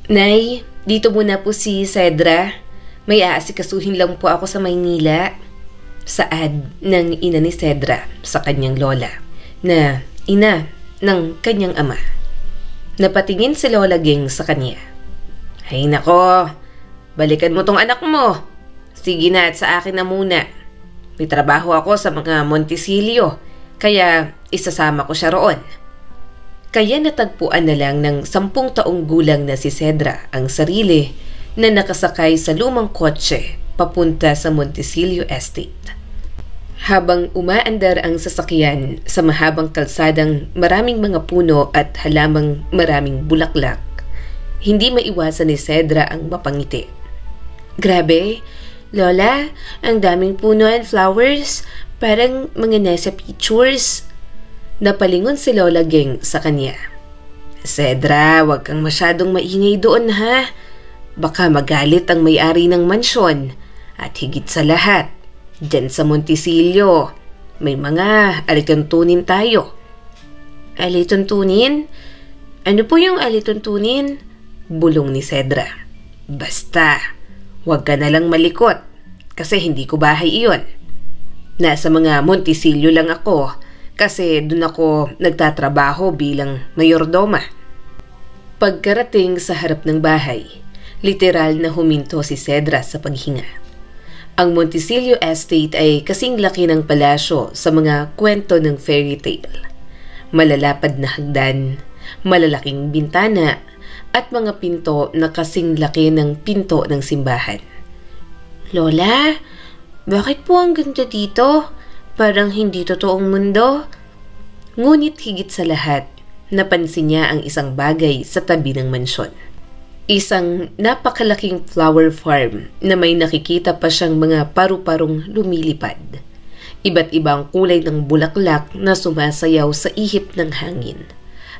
Nay, dito muna po si Cedra. May aasikasuhin lang po ako sa Maynila. Saad ng ina ni Cedra sa kanyang lola, na ina ng kanyang ama. Napatingin si Lola Geng sa kanya. Ay nako, balikan mo tong anak mo. Sige na at sa akin na muna. May trabaho ako sa mga Monticello, kaya isasama ko siya roon. Kaya natagpuan na lang ng 10 taong gulang na si Cedra ang sarili na nakasakay sa lumang kotse papunta sa Monticello Estate. Habang umaandar ang sasakyan sa mahabang kalsadang maraming mga puno at halamang maraming bulaklak, hindi maiwasan ni Cedra ang mapangiti. Grabe, Lola, ang daming puno and flowers, parang mga nasa pictures. Napalingon si Lola Geng sa kanya. Cedra, wag kang masyadong maingay doon ha. Baka magalit ang may-ari ng mansyon. At higit sa lahat, dyan sa Monticello, may mga alituntunin tayo. Alituntunin? Ano po yung alituntunin? Bulong ni Cedra. Basta, wag ka na lang malikot kasi hindi ko bahay iyon. Nasa mga Monticello lang ako kasi dun ako nagtatrabaho bilang mayordoma. Pagkarating sa harap ng bahay, literal na huminto si Cedra sa paghinga. Ang Monticello Estate ay kasing laki ng palasyo sa mga kwento ng fairy tale. Malalapad na hagdan, malalaking bintana, at mga pinto na kasing laki ng pinto ng simbahan. Lola, bakit po ang ganda dito? Parang hindi totoong mundo. Ngunit higit sa lahat, napansin niya ang isang bagay sa tabi ng mansyon. Isang napakalaking flower farm na may nakikita pa siyang mga paru-parong lumilipad. Iba't ibang kulay ng bulaklak na sumasayaw sa ihip ng hangin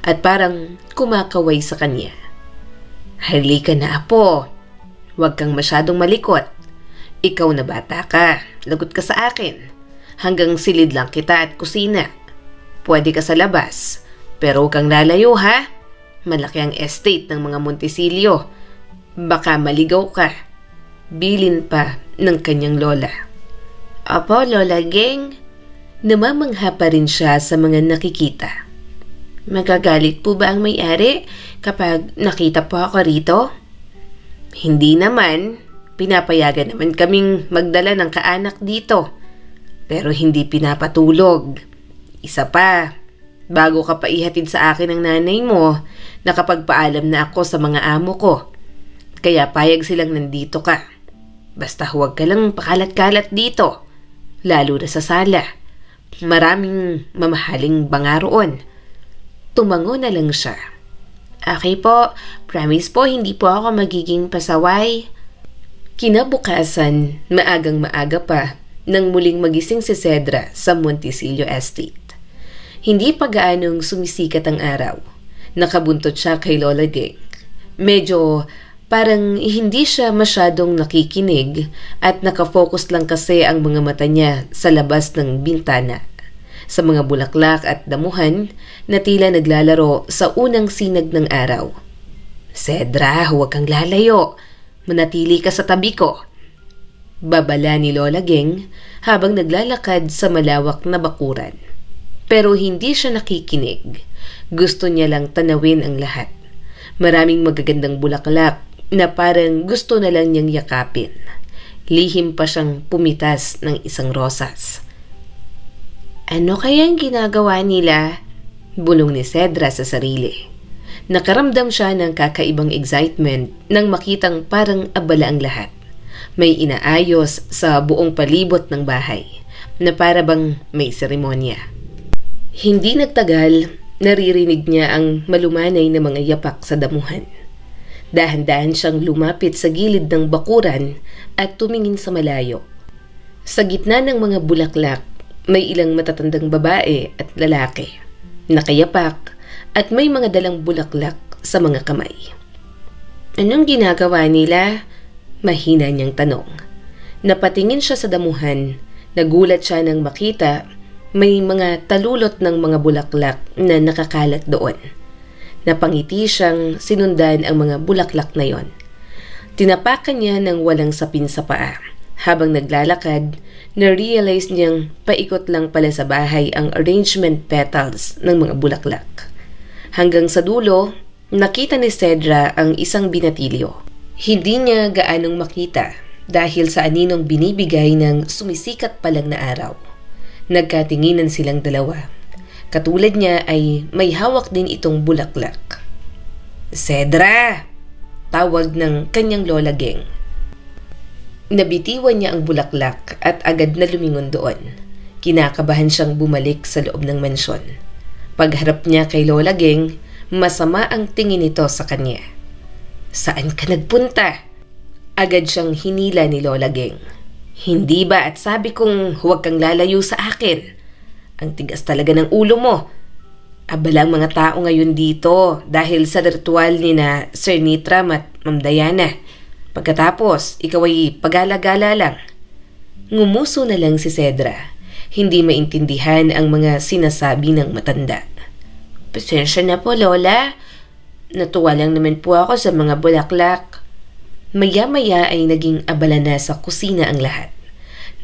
at parang kumakaway sa kanya. Halika na apo, huwag kang masyadong malikot. Ikaw na bata ka, lagot ka sa akin. Hanggang silid lang kita at kusina. Pwede ka sa labas, pero huwag kang lalayo ha. Malaki ang estate ng mga Monticello. Baka maligaw ka. Bilin pa ng kanyang lola. Apo, Lola Geng. Namamangha pa rin siya sa mga nakikita. Magagalit po ba ang may-ari kapag nakita po ako rito? Hindi naman. Pinapayagan naman kaming magdala ng kaanak dito. Pero hindi pinapatulog. Isa pa, bago ka pa ihatid sa akin ng nanay mo, nakapagpaalam na ako sa mga amo ko. Kaya payag silang nandito ka. Basta huwag ka lang pakalat-kalat dito. Lalo na sa sala. Maraming mamahaling bangaroon. Tumango na lang siya. Okay po, promise po hindi po ako magiging pasaway. Kinabukasan, maagang-maaga pa, nang muling magising si Cedra sa Monticello Estate. Hindi pa gaanong sumisikat ang araw. Nakabuntot siya kay Lola Geng. Medyo parang hindi siya masyadong nakikinig at nakafocus lang kasi ang mga mata niya sa labas ng bintana. Sa mga bulaklak at damuhan na tila naglalaro sa unang sinag ng araw. Cedra, huwag kang lalayo. Manatili ka sa tabi ko. Babala ni Lola Geng habang naglalakad sa malawak na bakuran. Pero hindi siya nakikinig. Gusto niya lang tanawin ang lahat. Maraming magagandang bulaklak na parang gusto na lang niyang yakapin. Lihim pa siyang pumitas ng isang rosas. Ano kayang ginagawa nila? Bulong ni Cedra sa sarili. Nakaramdam siya ng kakaibang excitement nang makitang parang abala ang lahat. May inaayos sa buong palibot ng bahay na para bang may seremonya. Hindi nagtagal, naririnig niya ang malumanay na mga yapak sa damuhan. Dahan-dahan siyang lumapit sa gilid ng bakuran at tumingin sa malayo. Sa gitna ng mga bulaklak, may ilang matatandang babae at lalaki, nakayapak at may mga dalang bulaklak sa mga kamay. Anong ginagawa nila? Mahina niyang tanong. Napatingin siya sa damuhan, nagulat siya nang makita may mga talulot ng mga bulaklak na nakakalat doon. Napangiti siyang sinundan ang mga bulaklak na yon. Tinapakan niya ng walang sapin sa paa. Habang naglalakad, na-realize niyang paikot lang pala sa bahay ang arrangement petals ng mga bulaklak. Hanggang sa dulo, nakita ni Cedra ang isang binatilyo. Hindi niya gaanong makita dahil sa aninong binibigay ng sumisikat pa lang na araw. Nagkatinginan silang dalawa. Katulad niya ay may hawak din itong bulaklak. "Cedra!" tawag ng kanyang lola Geng. Nabitiwan niya ang bulaklak at agad na lumingon doon. Kinakabahan siyang bumalik sa loob ng mansyon. Pagharap niya kay Lola Geng, masama ang tingin nito sa kanya. "Saan ka nagpunta?" Agad siyang hinila ni Lola Geng. "Hindi ba at sabi kong huwag kang lalayo sa akin? Ang tigas talaga ng ulo mo. Abala ang mga tao ngayon dito dahil sa ritual ni na Sir Nitram at Ma'am Diana. Pagkatapos, ikaw ay pagala-gala lang." Ngumuso na lang si Cedra. Hindi maintindihan ang mga sinasabi ng matanda. "Pasensya na po, Lola. Natuwa lang naman po ako sa mga bulaklak." Maya-maya ay naging abala na sa kusina ang lahat.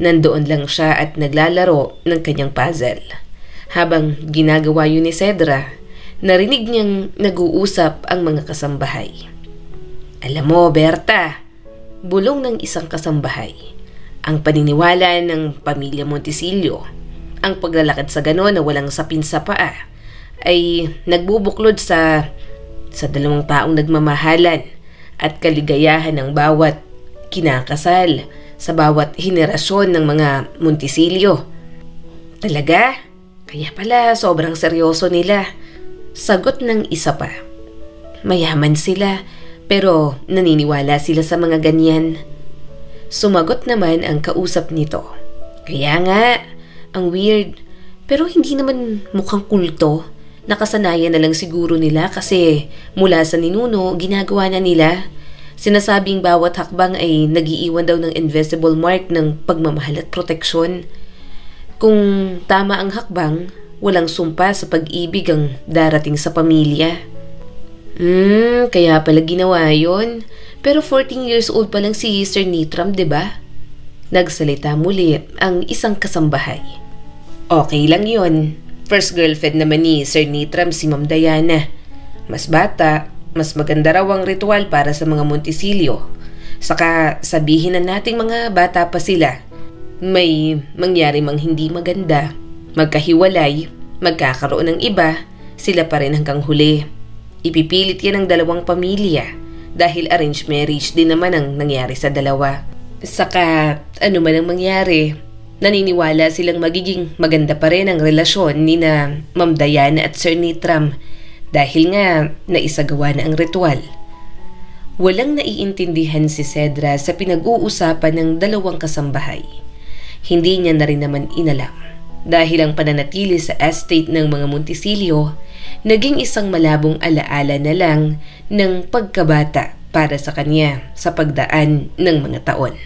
Nandoon lang siya at naglalaro ng kanyang puzzle. Habang ginagawa yun ni Cedra, narinig niyang nag-uusap ang mga kasambahay. "Alam mo, Berta," bulong ng isang kasambahay, "ang paniniwala ng pamilya Montisilio, ang paglalakad sa gano'n na walang sapin sa paa, ay nagbubuklod sa dalawang taong nagmamahalan at kaligayahan ng bawat kinakasal sa bawat henerasyon ng mga Montisilio." "Talaga? Kaya pala sobrang seryoso nila," sagot ng isa pa. "Mayaman sila pero naniniwala sila sa mga ganyan." Sumagot naman ang kausap nito. "Kaya nga, ang weird. Pero hindi naman mukhang kulto. Nakasanayan na lang siguro nila kasi mula sa ninuno ginagawa na nila. Sinasabing bawat hakbang ay nagiiwan daw ng invisible mark ng pagmamahal at proteksyon. Kung tama ang hakbang, walang sumpa sa pag-ibig ang darating sa pamilya." Kaya pala ginawa yun. Pero 14 years old pa lang si Sir Nitram, diba? Nagsalita muli ang isang kasambahay. "Okay lang yun. First girlfriend naman ni Sir Nitram si Ma'am Diana. Mas bata, mas maganda raw ang ritual para sa mga Montisilio. Saka sabihin na nating mga bata pa sila. May mangyari mang hindi maganda, magkahiwalay, magkakaroon ng iba, sila pa rin hanggang huli. Ipipilit yan ng dalawang pamilya dahil arranged marriage din naman ang nangyari sa dalawa. Saka ano man ang mangyari, naniniwala silang magiging maganda pa rin ang relasyon ni na Ma'am Diana at Sir Nitram dahil nga naisagawa na ang ritual." Walang naiintindihan si Cedra sa pinag-uusapan ng dalawang kasambahay. Hindi niya na rin naman inalam dahil ang pananatili sa estate ng mga Montisilio naging isang malabong alaala na lang ng pagkabata para sa kanya sa pagdaan ng mga taon.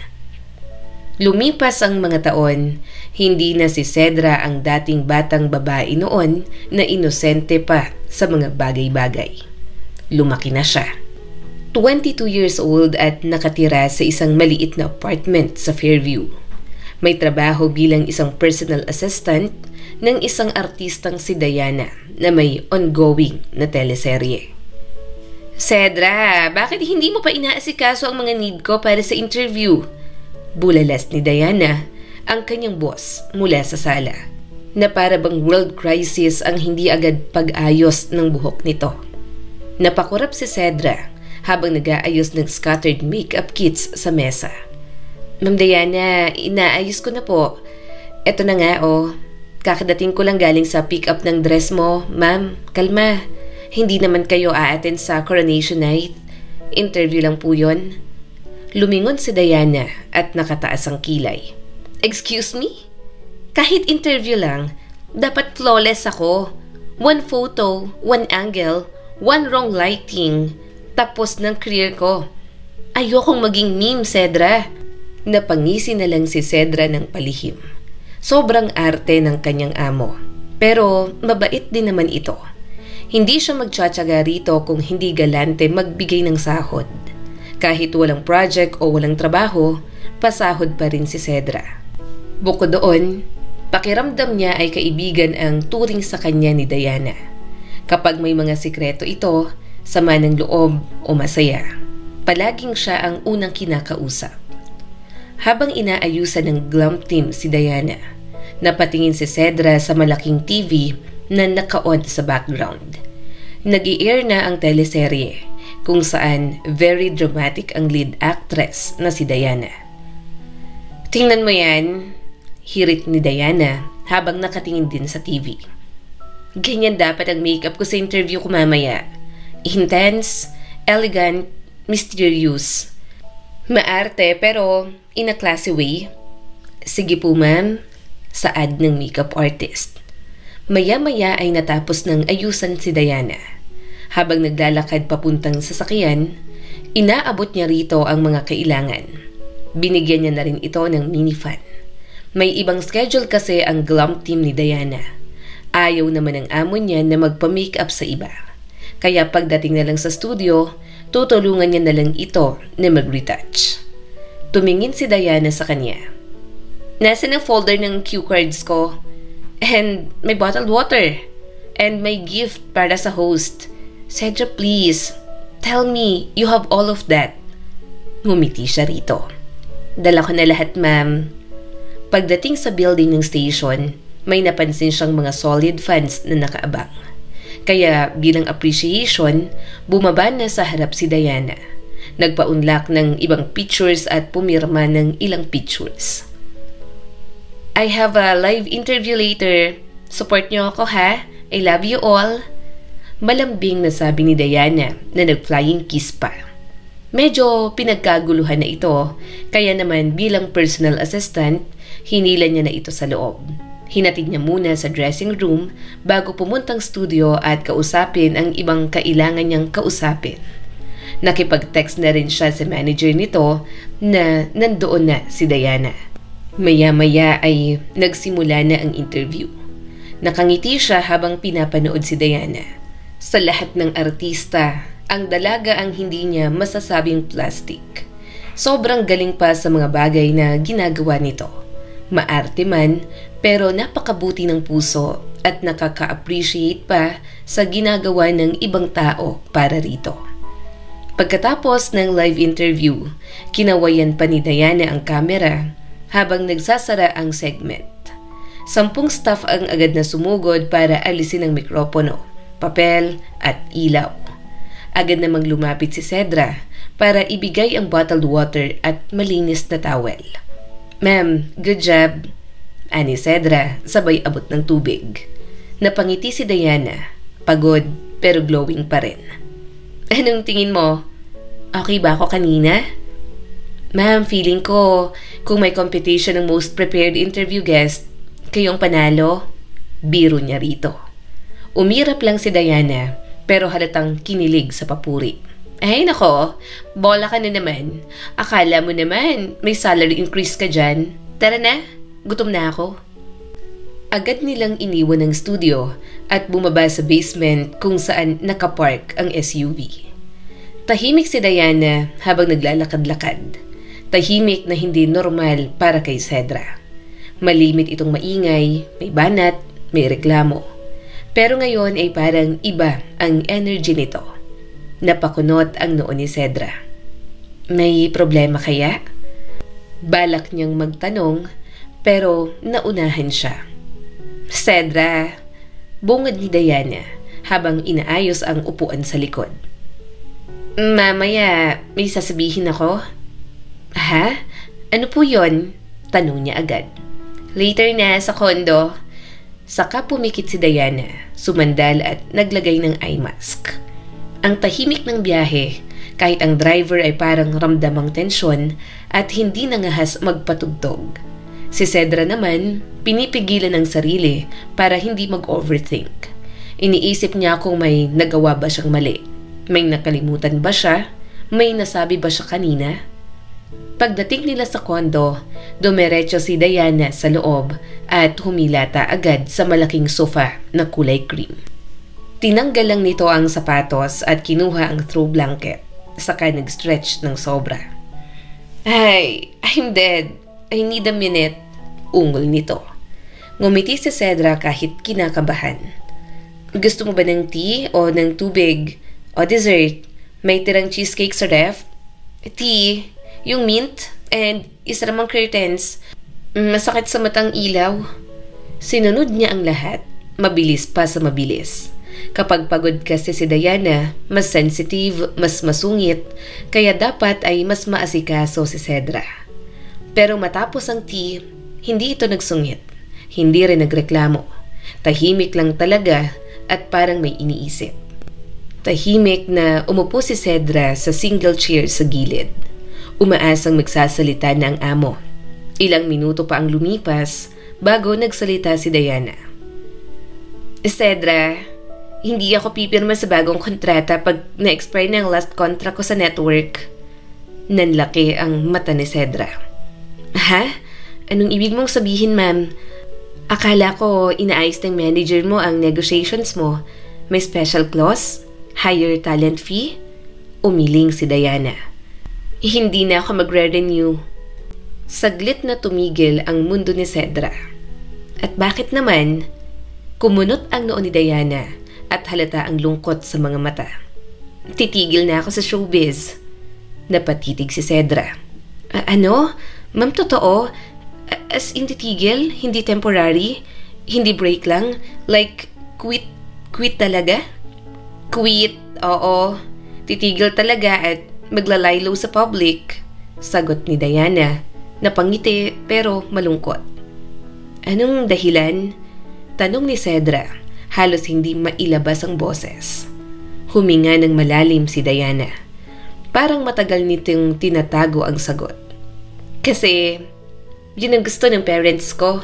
Lumipas ang mga taon, hindi na si Cedra ang dating batang babae noon na inosente pa sa mga bagay-bagay. Lumaki na siya. 22 years old at nakatira sa isang maliit na apartment sa Fairview. May trabaho bilang isang personal assistant ng isang artistang si Diana na may ongoing na teleserye. "Cedra, bakit hindi mo pa inaasikaso ang mga need ko para sa interview?" Bulalas ni Diana ang kanyang boss mula sa sala, na para bang world crisis ang hindi agad pag-ayos ng buhok nito. Napakurap si Cedra habang nag-aayos ng scattered makeup kits sa mesa. "Ma'am Diana, inaayos ko na po. Eto na nga Kakadating ko lang galing sa pick-up ng dress mo. Ma'am, kalma. Hindi naman kayo a-attend sa coronation night. Interview lang po yun." Lumingon si Diana at nakataas ang kilay. "Excuse me? Kahit interview lang, dapat flawless ako. One photo, one angle, one wrong lighting. Tapos ng career ko. Ayokong maging meme, Cedra." Napangisi na lang si Cedra ng palihim. Sobrang arte ng kanyang amo. Pero mabait din naman ito. Hindi siya magtsatsaga rito kung hindi galante magbigay ng sahod. Kahit walang project o walang trabaho, pasahod pa rin si Cedra. Bukod doon, pakiramdam niya ay kaibigan ang turing sa kanya ni Diana. Kapag may mga sikreto ito, sama ng loob o masaya, palaging siya ang unang kinakausap. Habang inaayusan ng glam team si Diana, napatingin si Cedra sa malaking TV na naka-on sa background. Nag-i-air na ang teleserye kung saan very dramatic ang lead actress na si Diana. Tingnan mo yan, hirit ni Diana habang nakatingin din sa TV. Ganyan dapat ang makeup ko sa interview ko mamaya. Intense, elegant, mysterious. Maarte pero in a classy way. Sige po ma'am, saad ng makeup artist. Maya-maya ay natapos ng ayusan si Diana. Habang naglalakad papuntang sasakyan, inaabot niya rito ang mga kailangan. Binigyan niya na rin ito ng minifan. May ibang schedule kasi ang glam team ni Diana. Ayaw naman ng amo niya na magpa-makeup sa iba. Kaya pagdating na lang sa studio, tutulungan niya na lang ito na mag-retouch. Tumingin si Diana sa kanya. Nasa ng folder ng cue cards ko, and may bottled water, and may gift para sa host. Cedra, please, tell me you have all of that. Ngumiti siya rito. Dala ko na lahat, ma'am. Pagdating sa building ng station, may napansin siyang mga solid fans na nakaabang. Kaya bilang appreciation, bumaba na sa harap si Diana. Nagpaunlak ng ibang pictures at pumirma ng ilang pictures. I have a live interview later. Support niyo ako ha? I love you all. Malambing na sabi ni Diana na nag-flying kiss pa. Medyo pinagkaguluhan na ito, kaya naman bilang personal assistant, hinila niya na ito sa loob. Hinatid niya muna sa dressing room bago pumuntang studio at kausapin ang ibang kailangan niyang kausapin. Nakipag-text na rin siya sa manager nito na nandoon na si Diana. Maya-maya ay nagsimula na ang interview. Nakangiti siya habang pinapanood si Diana. Sa lahat ng artista, ang dalaga ang hindi niya masasabing plastic. Sobrang galing pa sa mga bagay na ginagawa nito. Maarte man, pero napakabuti ng puso at nakaka-appreciate pa sa ginagawa ng ibang tao para rito. Pagkatapos ng live interview, kinawayan pa ni Diana ang camera habang nagsasara ang segment. 10 staff ang agad na sumugod para alisin ang mikropono, papel at ilaw. Agad namang lumapit si Cedra para ibigay ang bottled water at malinis na towel. Ma'am, good job, ani Cedra sabay abot ng tubig. Napangiti si Diana, pagod pero glowing pa rin. Anong tingin mo? Okay ba ako kanina? Ma'am, feeling ko kung may competition ng most prepared interview guest, kayong panalo. Biro niya rito. Umirap lang si Diana pero halatang kinilig sa papuri. Ay nako, bola ka na naman. Akala mo naman may salary increase ka dyan. Tara na, gutom na ako. Agad nilang iniwan ng studio at bumaba sa basement kung saan nakapark ang SUV. Tahimik si Diana habang naglalakad-lakad. Tahimik na hindi normal para kay Cedra. Malimit itong maingay, may banat, may reklamo. Pero ngayon ay parang iba ang energy nito. Napakunot ang noo ni Cedra. May problema kaya? Balak niyang magtanong pero naunahan siya. Cedra, bungad ni Diana habang inaayos ang upuan sa likod. Mamaya, may sasabihin ako. Ha? Ano po yon? Tanong niya agad. Later na sa kondo. Saka pumikit si Diana, sumandal at naglagay ng eye mask. Ang tahimik ng biyahe, kahit ang driver ay parang ramdamang tensyon at hindi nangahas magpatugtog. Si Cedra naman, pinipigilan ang sarili para hindi mag-overthink. Iniisip niya kung may nagawa ba siyang mali. May nakalimutan ba siya? May nasabi ba siya kanina? Pagdating nila sa kondo, dumiretso si Diana sa loob at humilata agad sa malaking sofa na kulay cream. Tinanggal lang nito ang sapatos at kinuha ang throw blanket. Saka nag-stretch ng sobra. Ay, I'm dead. I need a minute. Ungol nito. Ngumiti si Cedra kahit kinakabahan. Gusto mo ba ng tea o ng tubig? O dessert? May tirang cheesecake sa ref? Tea, yung mint, and isa namang curtains. Masakit sa matang ilaw. Sinunod niya ang lahat. Mabilis pa sa mabilis. Kapag pagod kasi si Diana, mas sensitive, mas masungit, kaya dapat ay mas maasikaso si Cedra. Pero matapos ang tea, hindi ito nagsungit. Hindi rin nagreklamo. Tahimik lang talaga at parang may iniisip. Tahimik na umupo si Cedra sa single chair sa gilid. Umaasang magsasalita na ang amo. Ilang minuto pa ang lumipas bago nagsalita si Diana. Cedra, hindi ako pipirma sa bagong kontrata pag na-expire na ang last contract ko sa network. Nanlaki ang mata ni Cedra. Ha? Anong ibig mong sabihin, ma'am? Akala ko inaayos ng manager mo ang negotiations mo. May special clause? Higher talent fee? Umiling si Diana. Hindi na ako magre-renew. Saglit na tumigil ang mundo ni Cedra. At bakit naman? Kumunot ang noo ni Diana at halata ang lungkot sa mga mata. Titigil na ako sa showbiz. Napatitig si Cedra. Ano? Ma'am, totoo? As in titigil? Hindi temporary? Hindi break lang? Like, quit talaga? Quit, oo. Titigil talaga at maglalaylo sa public. Sagot ni Diana. Napangiti pero malungkot. Anong dahilan? Tanong ni Cedra. Halos hindi mailabas ang boses. Huminga ng malalim si Diana. Parang matagal nitong tinatago ang sagot. Kasi, yun ang gusto ng parents ko.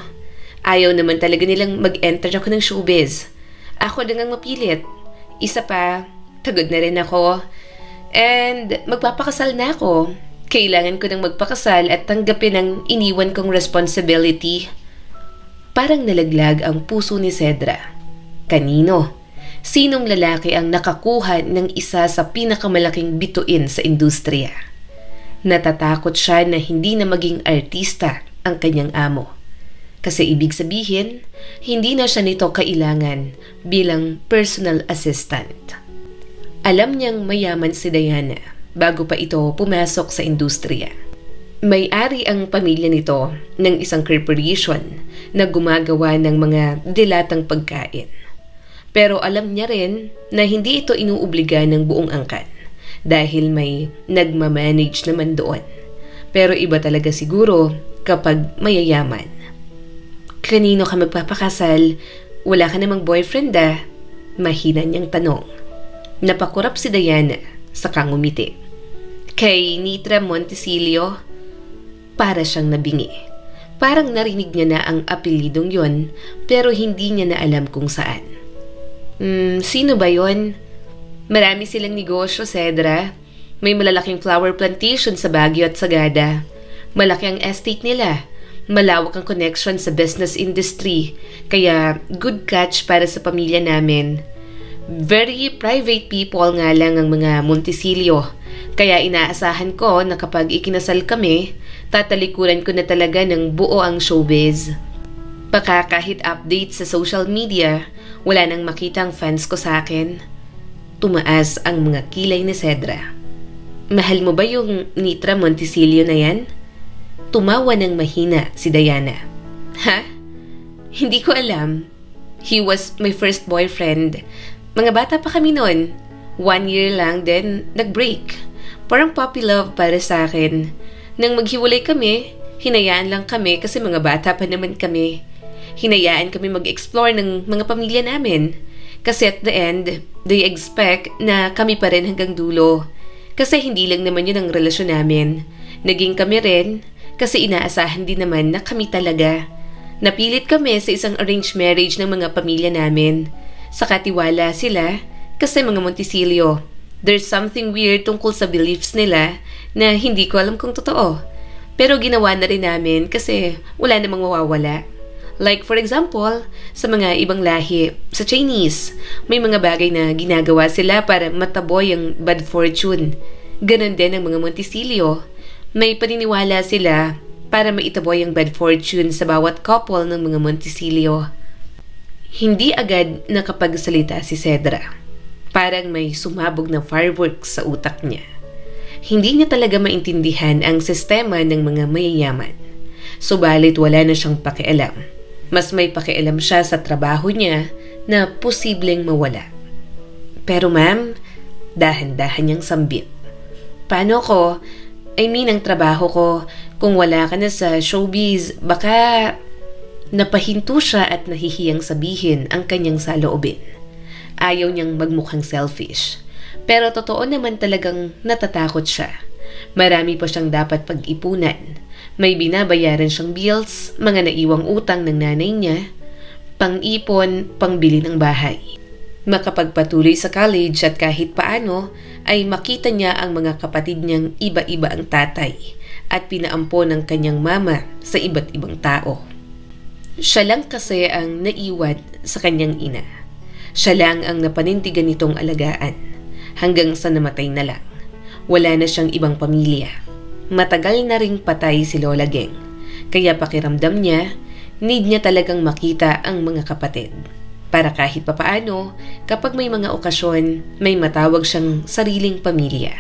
Ayaw naman talaga nilang mag-enter ako ng showbiz. Ako lang ang mapilit. Isa pa, pagod na rin ako. And magpapakasal na ako. Kailangan ko nang magpakasal at tanggapin ang iniwan kong responsibility. Parang nalaglag ang puso ni Cedra. Kanino? Sinong lalaki ang nakakuha ng isa sa pinakamalaking bituin sa industriya? Natatakot siya na hindi na maging artista ang kanyang amo. Kasi ibig sabihin, hindi na siya nito kailangan bilang personal assistant. Alam niyang mayaman si Diana bago pa ito pumasok sa industriya. May-ari ang pamilya nito ng isang corporation na gumagawa ng mga dilatang pagkain. Pero alam niya rin na hindi ito inuobliga ng buong angkan dahil may nagmamanage naman doon. Pero iba talaga siguro kapag mayayaman. Kanino ka magpapakasal? Wala ka namang boyfriend ah? Mahina niyang tanong. Napakurap si Diana saka ngumiti. Kay Nitra Montecillo? Para siyang nabingi. Parang narinig niya na ang apelidong yon pero hindi niya na alam kung saan. Sino ba yon? Marami silang negosyo, Cedra. May malalaking flower plantation sa Baguio at Sagada. Malaki ang estate nila. Malawak ang connection sa business industry. Kaya good catch para sa pamilya namin. Very private people nga lang ang mga Montecillo. Kaya inaasahan ko na kapag ikinasal kami, tatalikuran ko na talaga ng buo ang showbiz. Baka kahit update sa social media, wala nang makita ang fans ko sa akin. Tumaas ang mga kilay ni Cedra. Mahal mo ba yung Nitra Montecillo na yan? Tumawa ng mahina si Diana. Ha? Hindi ko alam. He was my first boyfriend. Mga bata pa kami noon. 1 year lang, then nag-break. Parang puppy love para sa akin. Nang maghiwalay kami, hinayaan lang kami kasi mga bata pa naman kami. Hinayaan kami mag-explore ng mga pamilya namin. Kasi at the end, they expect na kami pa rin hanggang dulo. Kasi hindi lang naman yun ang relasyon namin. Naging kami rin kasi inaasahan din naman na kami talaga. Napilit kami sa isang arranged marriage ng mga pamilya namin. Sakatiwala sila kasi mga Montecillo. There's something weird tungkol sa beliefs nila na hindi ko alam kung totoo. Pero ginawa na rin namin kasi wala namang mawawala. Like for example, sa mga ibang lahi, sa Chinese, may mga bagay na ginagawa sila para mataboy ang bad fortune. Ganon din ang mga Montisilio. May paniniwala sila para maitaboy ang bad fortune sa bawat couple ng mga Montisilio. Hindi agad nakapagsalita si Cedra. Parang may sumabog na fireworks sa utak niya. Hindi niya talaga maintindihan ang sistema ng mga mayayaman. Subalit wala na siyang pakialam. Mas may pakialam siya sa trabaho niya na posibleng mawala. Pero ma'am, dahan-dahan niyang sambit. Paano ko? Ang trabaho ko, kung wala ka na sa showbiz, baka... Napahinto siya at nahihiyang sabihin ang kanyang saloobin. Ayaw niyang magmukhang selfish. Pero totoo naman talagang natatakot siya. Marami pa siyang dapat pag-ipunan. May binabayaran siyang bills, mga naiwang utang ng nanay niya, pang-ipon, pangbili ng bahay. Makapagpatuloy sa college at kahit paano ay makita niya ang mga kapatid niyang iba-iba ang tatay at pinaampo ng kanyang mama sa iba't ibang tao. Siya lang kasi ang naiwan sa kanyang ina. Siya lang ang napanindigan nitong alagaan hanggang sa namatay na lang. Wala na siyang ibang pamilya. Matagal na ring patay si Lola Geng, kaya pakiramdam niya, need niya talagang makita ang mga kapatid. Para kahit papaano, kapag may mga okasyon, may matawag siyang sariling pamilya.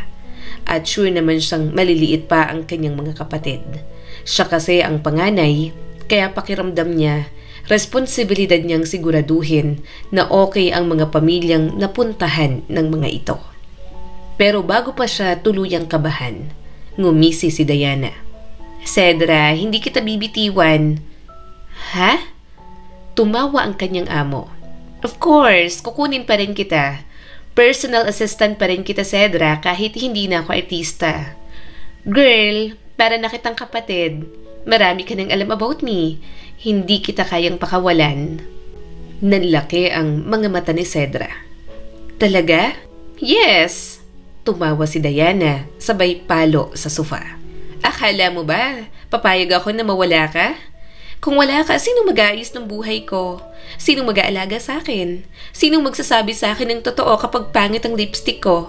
At sure naman siyang maliliit pa ang kanyang mga kapatid. Siya kasi ang panganay, kaya pakiramdam niya, responsibilidad niyang siguraduhin na okay ang mga pamilyang napuntahan ng mga ito. Pero bago pa siya tuluyang kabahan, ngumisi si Diana. Cedra, hindi kita bibitiwan. Ha? Tumawa ang kanyang amo. Of course, kukunin pa rin kita. Personal assistant pa rin kita, Cedra, kahit hindi na ako artista. Girl, para na kitang kapatid. Marami ka nang alam about me. Hindi kita kayang pakawalan. Nanlaki ang mga mata ni Cedra. Talaga? Yes! Tumawa si Diana, sabay palo sa sofa. Akala mo ba, papayag ako na mawala ka? Kung wala ka, sino mag-aayos ng buhay ko? Sino mag-aalaga sa akin? Sino magsasabi sa akin ng totoo kapag pangit ang lipstick ko?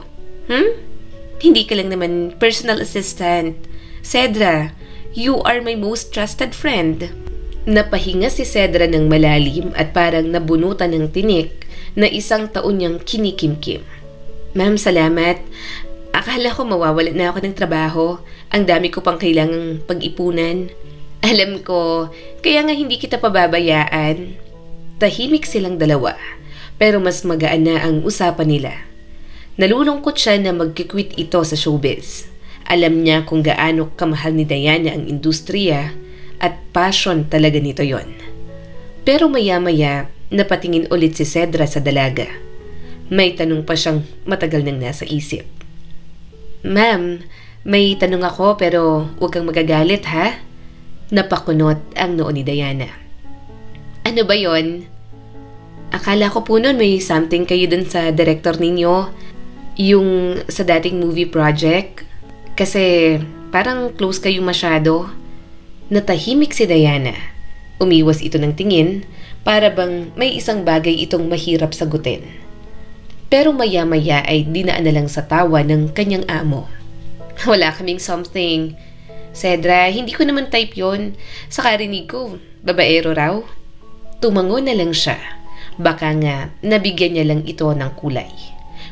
Hindi ka lang naman personal assistant. Cedra, you are my most trusted friend. Napahinga si Cedra ng malalim at parang nabunutan ng tinik na 1 taon niyang kinikimkim. Ma'am, salamat. Akala ko mawawala na ako ng trabaho. Ang dami ko pang kailangang pag-ipunan. Alam ko, kaya nga hindi kita pababayaan. Tahimik silang dalawa, pero mas magaan na ang usapan nila. Nalulungkot siya na magkikwit ito sa showbiz. Alam niya kung gaano kamahal ni Diana ang industriya at passion talaga nito yon. Pero maya-maya, napatingin ulit si Cedra sa dalaga. May tanong pa siyang matagal nang nasa isip. Ma'am, may tanong ako pero huwag kang magagalit ha? Napakunot ang noo ni Diana. Ano ba yon? Akala ko po noon may something kayo dun sa director ninyo. Yung sa dating movie project. Kasi parang close kayo masyado. Natahimik si Diana. Umiwas ito ng tingin para bang may isang bagay itong mahirap sagutin. Pero maya-maya ay dinaan na lang sa tawa ng kanyang amo. Wala kaming something. Cedra, hindi ko naman type yon. Sa karinig ko, babaero raw. Tumango na lang siya. Baka nga, nabigyan niya lang ito ng kulay.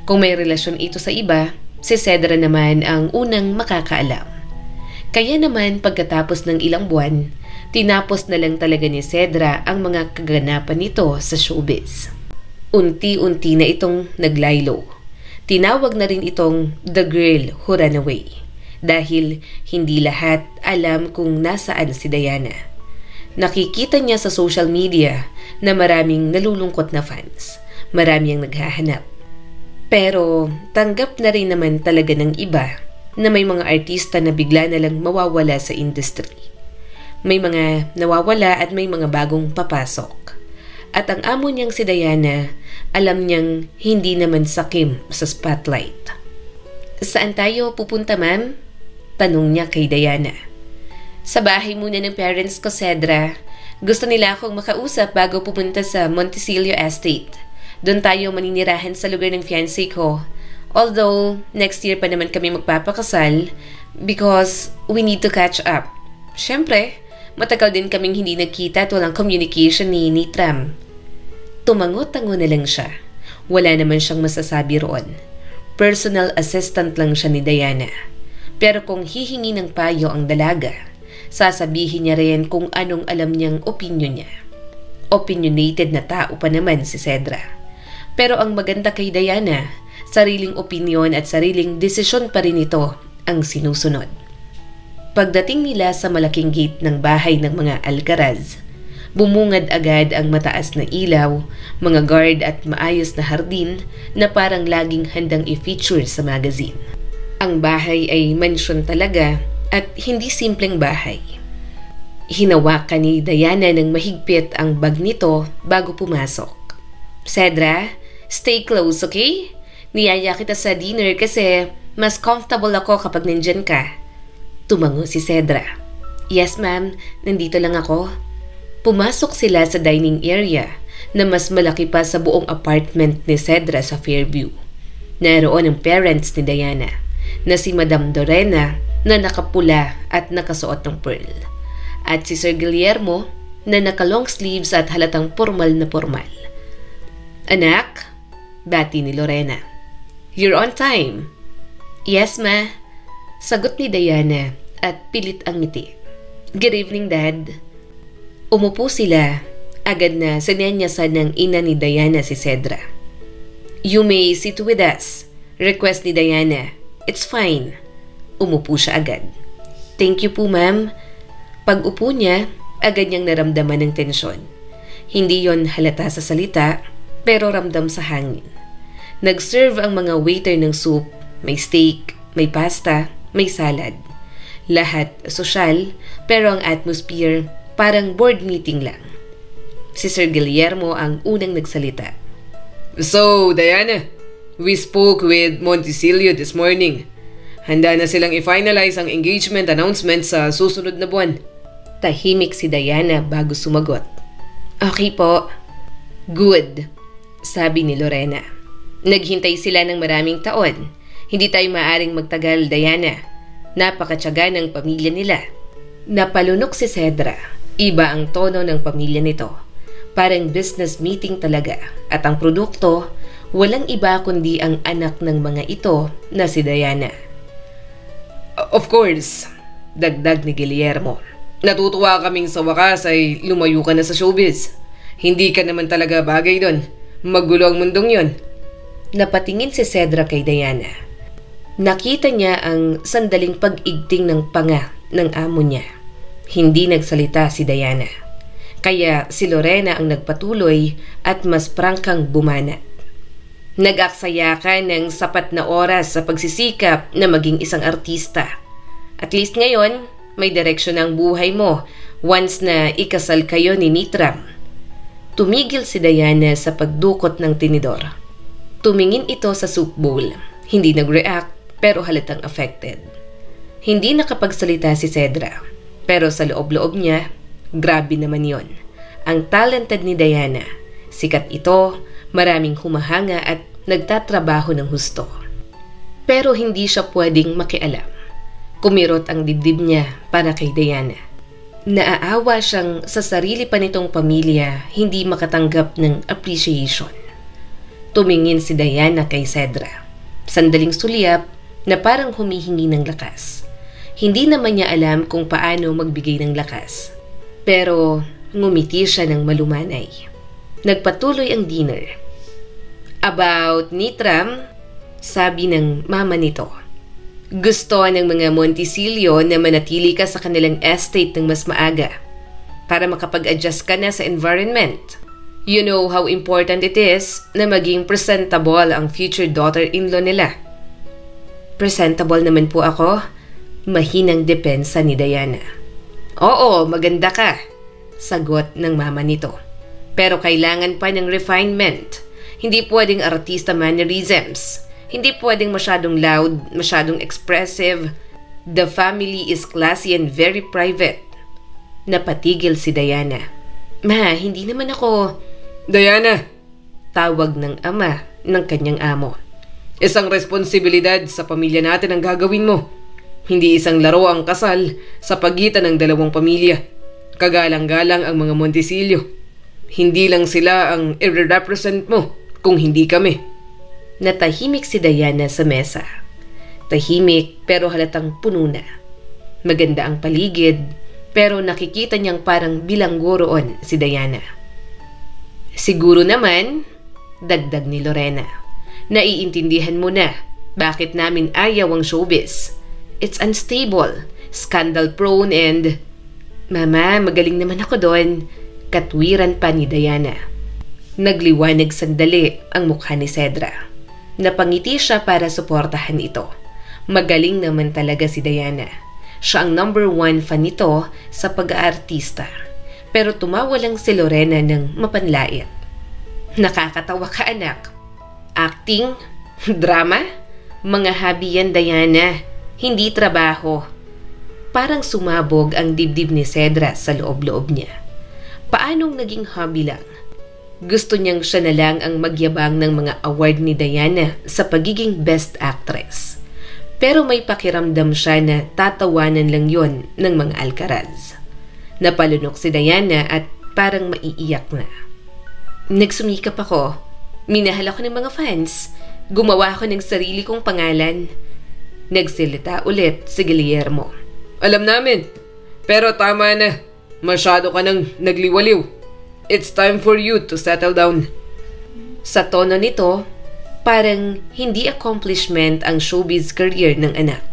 Kung may relasyon ito sa iba, si Cedra naman ang unang makakaalam. Kaya naman pagkatapos ng ilang buwan, tinapos na lang talaga ni Cedra ang mga kaganapan nito sa showbiz. Unti-unti na itong naglaylo. Tinawag na rin itong The Girl Who Ran Away dahil hindi lahat alam kung nasaan si Diana. Nakikita niya sa social media na maraming nalulungkot na fans. Marami ang naghahanap. Pero tanggap na rin naman talaga ng iba na may mga artista na bigla na lang mawawala sa industry. May mga nawawala at may mga bagong papasok. At ang amo niyang si Diana, alam niyang hindi naman sakim sa spotlight. Saan tayo pupunta, ma'am? Tanong niya kay Diana. Sa bahay muna ng parents ko, Cedra. Gusto nila akong makausap bago pupunta sa Montecillo Estate. Doon tayo maninirahan sa lugar ng fiancé ko. Although, next year pa naman kami magpapakasal because we need to catch up. Siyempre, matagal din kaming hindi nagkita at walang communication ni Nitram. Tumango-tango na lang siya. Wala naman siyang masasabi roon. Personal assistant lang siya ni Diana. Pero kung hihingi ng payo ang dalaga, sasabihin niya rin kung anong alam niyang opinyon niya. Opinionated na tao pa naman si Cedra. Pero ang maganda kay Diana, sariling opinyon at sariling desisyon pa rin ito ang sinusunod. Pagdating nila sa malaking gate ng bahay ng mga Alcaraz, bumungad agad ang mataas na ilaw, mga guard at maayos na hardin na parang laging handang i-feature sa magazine. Ang bahay ay mansyon talaga at hindi simpleng bahay. Hinawakan ni Diana ng mahigpit ang bag nito bago pumasok. Cedra, stay close, okay? Niyaya kita sa dinner kasi mas comfortable ako kapag nandyan ka. Tumango si Cedra. Yes ma'am, nandito lang ako. Pumasok sila sa dining area na mas malaki pa sa buong apartment ni Cedra sa Fairview. Naroon ang parents ni Diana na si Madam Dorena na nakapula at nakasuot ng pearl. At si Sir Guillermo na naka-long sleeves at halatang formal na formal. Anak, bati ni Lorena. You're on time. Yes ma, sagot ni Diana at pilit ang ngiti. Good evening Dad. Umupo sila. Agad na sinenyasan ng ina ni Diana si Cedra. You may sit with us. Request ni Diana. It's fine. Umupo siya agad. Thank you po ma'am. Pag-upo niya, agad niyang naramdaman ng tensyon. Hindi yon halata sa salita, pero ramdam sa hangin. Nag-serve ang mga waiter ng soup, may steak, may pasta, may salad. Lahat sosyal, pero ang atmosphere parang board meeting lang. Si Sir Guillermo ang unang nagsalita. So, Diana, we spoke with Montecillo this morning. Handa na silang i-finalize ang engagement announcement sa susunod na buwan. Tahimik si Diana bago sumagot. Okay po. Good, sabi ni Lorena. Naghintay sila ng maraming taon. Hindi tayo maaring magtagal, Diana. Napakatyaga ng pamilya nila. Napalunok si Cedra. Iba ang tono ng pamilya nito. Parang business meeting talaga. At ang produkto, walang iba kundi ang anak ng mga ito na si Diana. Of course, dagdag ni Guillermo. Natutuwa kaming sa wakas ay lumayo ka na sa showbiz. Hindi ka naman talaga bagay doon. Magulo ang mundong yon. Napatingin si Cedra kay Diana. Nakita niya ang sandaling pag-igting ng panga ng amo niya. Hindi nagsalita si Diana. Kaya si Lorena ang nagpatuloy at mas prangkang bumanat. Nag-aksaya ka ng sapat na oras sa pagsisikap na maging isang artista. At least ngayon, may direksyon ang buhay mo once na ikasal kayo ni Nitram. Tumigil si Diana sa pagdukot ng tinidor. Tumingin ito sa soup bowl. Hindi nag-react pero halatang affected. Hindi nakapagsalita si Cedra. Pero sa loob-loob niya, grabe naman yon. Ang talented ni Diana. Sikat ito, maraming humahanga at nagtatrabaho ng husto. Pero hindi siya pwedeng makialam. Kumirot ang dibdib niya para kay Diana. Naaawa siyang sa sarili pa nitong pamilya hindi makatanggap ng appreciation. Tumingin si Diana kay Cedra. Sandaling sulyap na parang humihingi ng lakas. Hindi naman niya alam kung paano magbigay ng lakas. Pero ngumiti siya ng malumanay. Nagpatuloy ang dinner. About Nitram, sabi ng mama nito. Gusto ng mga Montecillo na manatili ka sa kanilang estate ng mas maaga para makapag-adjust ka na sa environment. You know how important it is na maging presentable ang future daughter-in-law nila. Presentable naman po ako. Mahinang depensa ni Diana. Oo, maganda ka, sagot ng mama nito. Pero kailangan pa ng refinement. Hindi pwedeng artista mannerisms. Hindi pwedeng masyadong loud, masyadong expressive. The family is classy and very private. Napatigil si Diana. Ma, hindi naman ako... Diana, Tawag ng ama ng kanyang amo. isang responsibilidad sa pamilya natin ang gagawin mo. Hindi isang laro ang kasal sa pagitan ng dalawang pamilya. Kagalang-galang ang mga Montisilio. Hindi lang sila ang i-represent mo kung hindi kami. Natahimik si Diana sa mesa. Tahimik pero halatang puno na. Maganda ang paligid pero nakikita niyang parang bilanggoroon si Diana. Siguro naman, dagdag ni Lorena, naiintindihan mo na bakit namin ayaw ang showbiz. It's unstable, scandal-prone and... Mama, magaling naman ako doon. Katwiran pa ni Diana. Nagliwanag sandali ang mukha ni Cedra. Napangiti siya para suportahan ito. Magaling naman talaga si Diana. Siya ang number 1 fan nito sa pag-aartista. Pero tumawa lang si Lorena ng mapanlait. Nakakatawa ka, anak. Acting? Drama? Mga hobby yan, Diana. Hindi trabaho. Parang sumabog ang dibdib ni Cedra sa loob-loob niya. Paanong naging hobby lang? Gusto niyang siya na lang ang magyabang ng mga award ni Diana sa pagiging best actress. Pero may pakiramdam siya na tatawanan lang yon ng mga Alcaraz. Napalunok si Diana at parang maiiyak na. Nagsumikap ako. Minahal ako ng mga fans. Gumawa ako ng sarili kong pangalan. Nagsilita ulit si Guillermo. Alam namin. Pero tama na. Masyado ka nang nagliwaliw. It's time for you to settle down. Sa tono nito, parang hindi accomplishment ang showbiz career ng anak.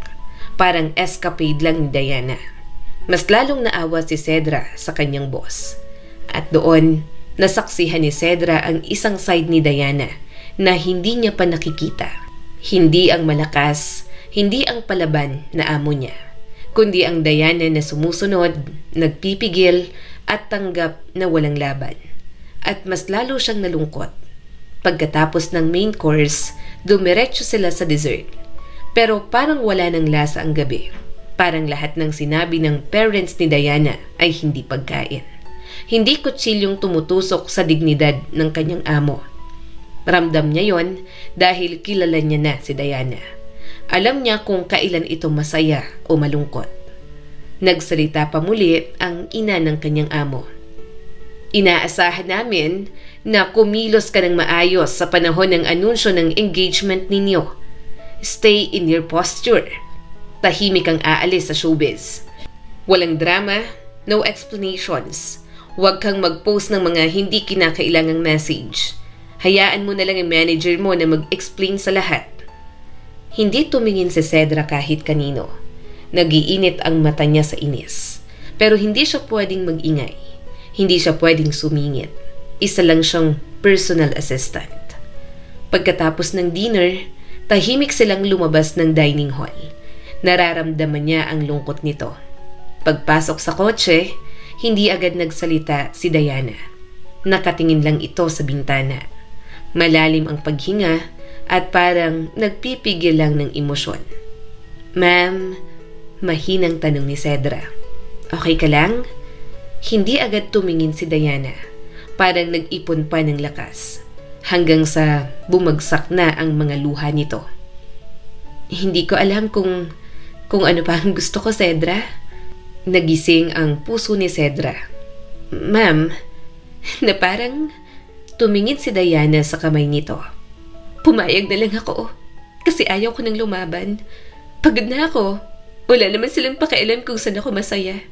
Parang escapade lang ni Diana. Mas lalong naawa si Cedra sa kanyang boss. At doon, nasaksihan ni Cedra ang isang side ni Diana na hindi niya pa nakikita. Hindi ang malakas, hindi ang palaban na amo niya, kundi ang Diana na sumusunod, nagpipigil at tanggap na walang laban. At mas lalo siyang nalungkot. Pagkatapos ng main course, dumiretso sila sa dessert. Pero parang wala ng lasa ang gabi. Parang lahat ng sinabi ng parents ni Diana ay hindi pagkain. Hindi kutsilyong tumutusok sa dignidad ng kanyang amo. Ramdam niya yon dahil kilala niya na si Diana. Alam niya kung kailan ito masaya o malungkot. Nagsalita pa muli ang ina ng kanyang amo. Inaasahan namin na kumilos ka ng maayos sa panahon ng anunsyo ng engagement ninyo. Stay in your posture. Tahimik ang aalis sa showbiz. Walang drama, no explanations. Huwag kang mag-post ng mga hindi kinakailangang message. Hayaan mo na lang ang manager mo na mag-explain sa lahat. Hindi tumingin si Cedra kahit kanino. Nagiinit ang mata niya sa inis. Pero hindi siya pwedeng mag-ingay. Hindi siya pwedeng sumingit. Isa lang siyang personal assistant. Pagkatapos ng dinner, tahimik silang lumabas ng dining hall. Nararamdaman niya ang lungkot nito. Pagpasok sa kotse, hindi agad nagsalita si Diana. Nakatingin lang ito sa bintana. Malalim ang paghinga at parang nagpipigil lang ng emosyon. Ma'am, mahinang tanong ni Cedra. Okay ka lang? Hindi agad tumingin si Diana. Parang nag-ipon pa ng lakas. Hanggang sa bumagsak na ang mga luha nito. Hindi ko alam kung ano pa ang gusto ko, Cedra. Nagising ang puso ni Cedra. Ma'am, na parang tumingin si Diana sa kamay nito. Pumayag na lang ako kasi ayaw ko nang lumaban. Pagod na ako. Wala naman silang pakialam kung saan ako masaya.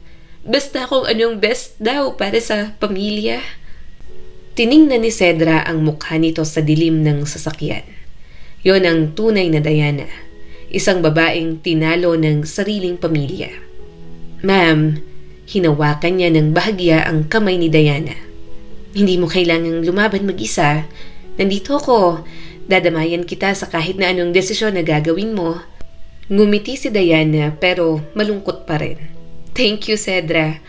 Basta kung anong best daw para sa pamilya. Tiningnan ni Cedra ang mukha nito sa dilim ng sasakyan. Yon ang tunay na Diana. Isang babaeng tinalo ng sariling pamilya. Ma'am, hinawakan niya ng bahagya ang kamay ni Diana. Hindi mo kailangang lumaban mag-isa. Nandito ako. Dadamayan kita sa kahit na anong desisyon na gagawin mo. Ngumiti si Diana pero malungkot pa rin. Thank you, Cedra.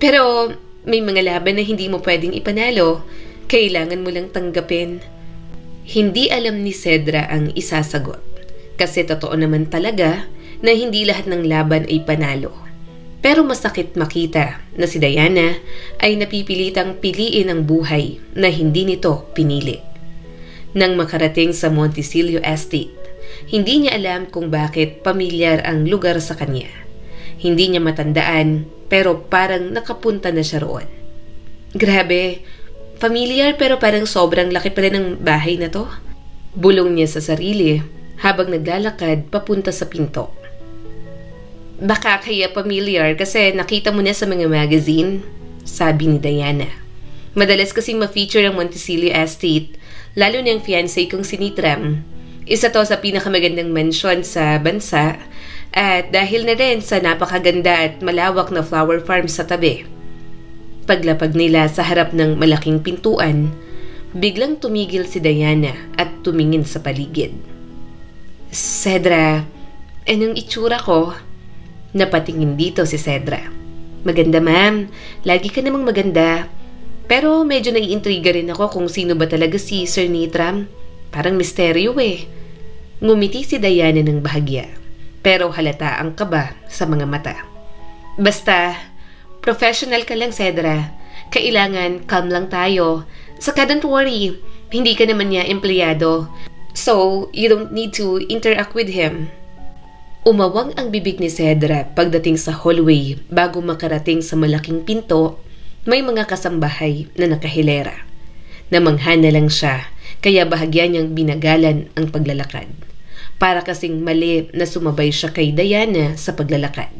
Pero may mga laban na hindi mo pwedeng ipanalo. Kailangan mo lang tanggapin. Hindi alam ni Cedra ang isasagot. Kasi totoo naman talaga na hindi lahat ng laban ay panalo. Pero masakit makita na si Diana ay napipilitang piliin ang buhay na hindi nito pinili. Nang makarating sa Montecillo Estate, hindi niya alam kung bakit pamilyar ang lugar sa kanya. Hindi niya matandaan pero parang nakapunta na siya roon. Grabe, familiar pero parang sobrang laki pa rin ng bahay na to. Bulong niya sa sarili habang naglalakad papunta sa pinto. Baka kaya familiar kasi nakita mo na sa mga magazine, sabi ni Diana. Madalas kasing ma-feature ang Montecillo Estate, lalo na yung fiancé kong si Nitram. Isa to sa pinakamagandang mansion sa bansa at dahil na rin sa napakaganda at malawak na flower farm sa tabi. Paglapag nila sa harap ng malaking pintuan, biglang tumigil si Diana at tumingin sa paligid. Cedra, anong itsura ko? Napatingin dito si Cedra. Maganda ma'am, lagi ka namang maganda. Pero medyo naiintriga rin ako kung sino ba talaga si Sir Nitram. Parang misteryo eh. Ngumiti si Diana ng bahagya, pero halata ang kaba sa mga mata. Basta, professional ka lang Cedra. Kailangan calm lang tayo. Saka don't worry, hindi ka naman niya empleyado. So, you don't need to interact with him. Umawang ang bibig ni Cedra pagdating sa hallway bago makarating sa malaking pinto. May mga kasambahay na nakahilera. Namangha na lang siya kaya bahagya niyang binagalan ang paglalakad. Para kasing mali na sumabay siya kay Diana sa paglalakad.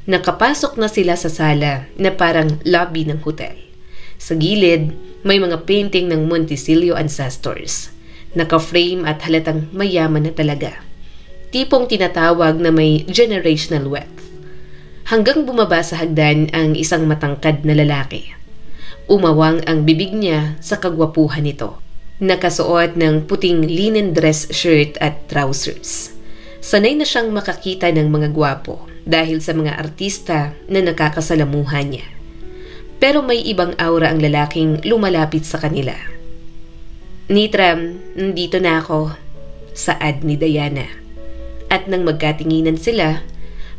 Nakapasok na sila sa sala na parang lobby ng hotel. Sa gilid, may mga painting ng Montecillo ancestors. Naka-frame at halatang mayaman na talaga. Tipong tinatawag na may generational wealth. Hanggang bumaba sa hagdan ang isang matangkad na lalaki. Umawang ang bibig niya sa kagwapuhan nito. Nakasuot ng puting linen dress shirt at trousers. Sanay na siyang makakita ng mga gwapo dahil sa mga artista na nakakasalamuhan niya. Pero may ibang aura ang lalaking lumalapit sa kanila. Nitram, nandito na ako, saad ni Diana. At nang magkatinginan sila,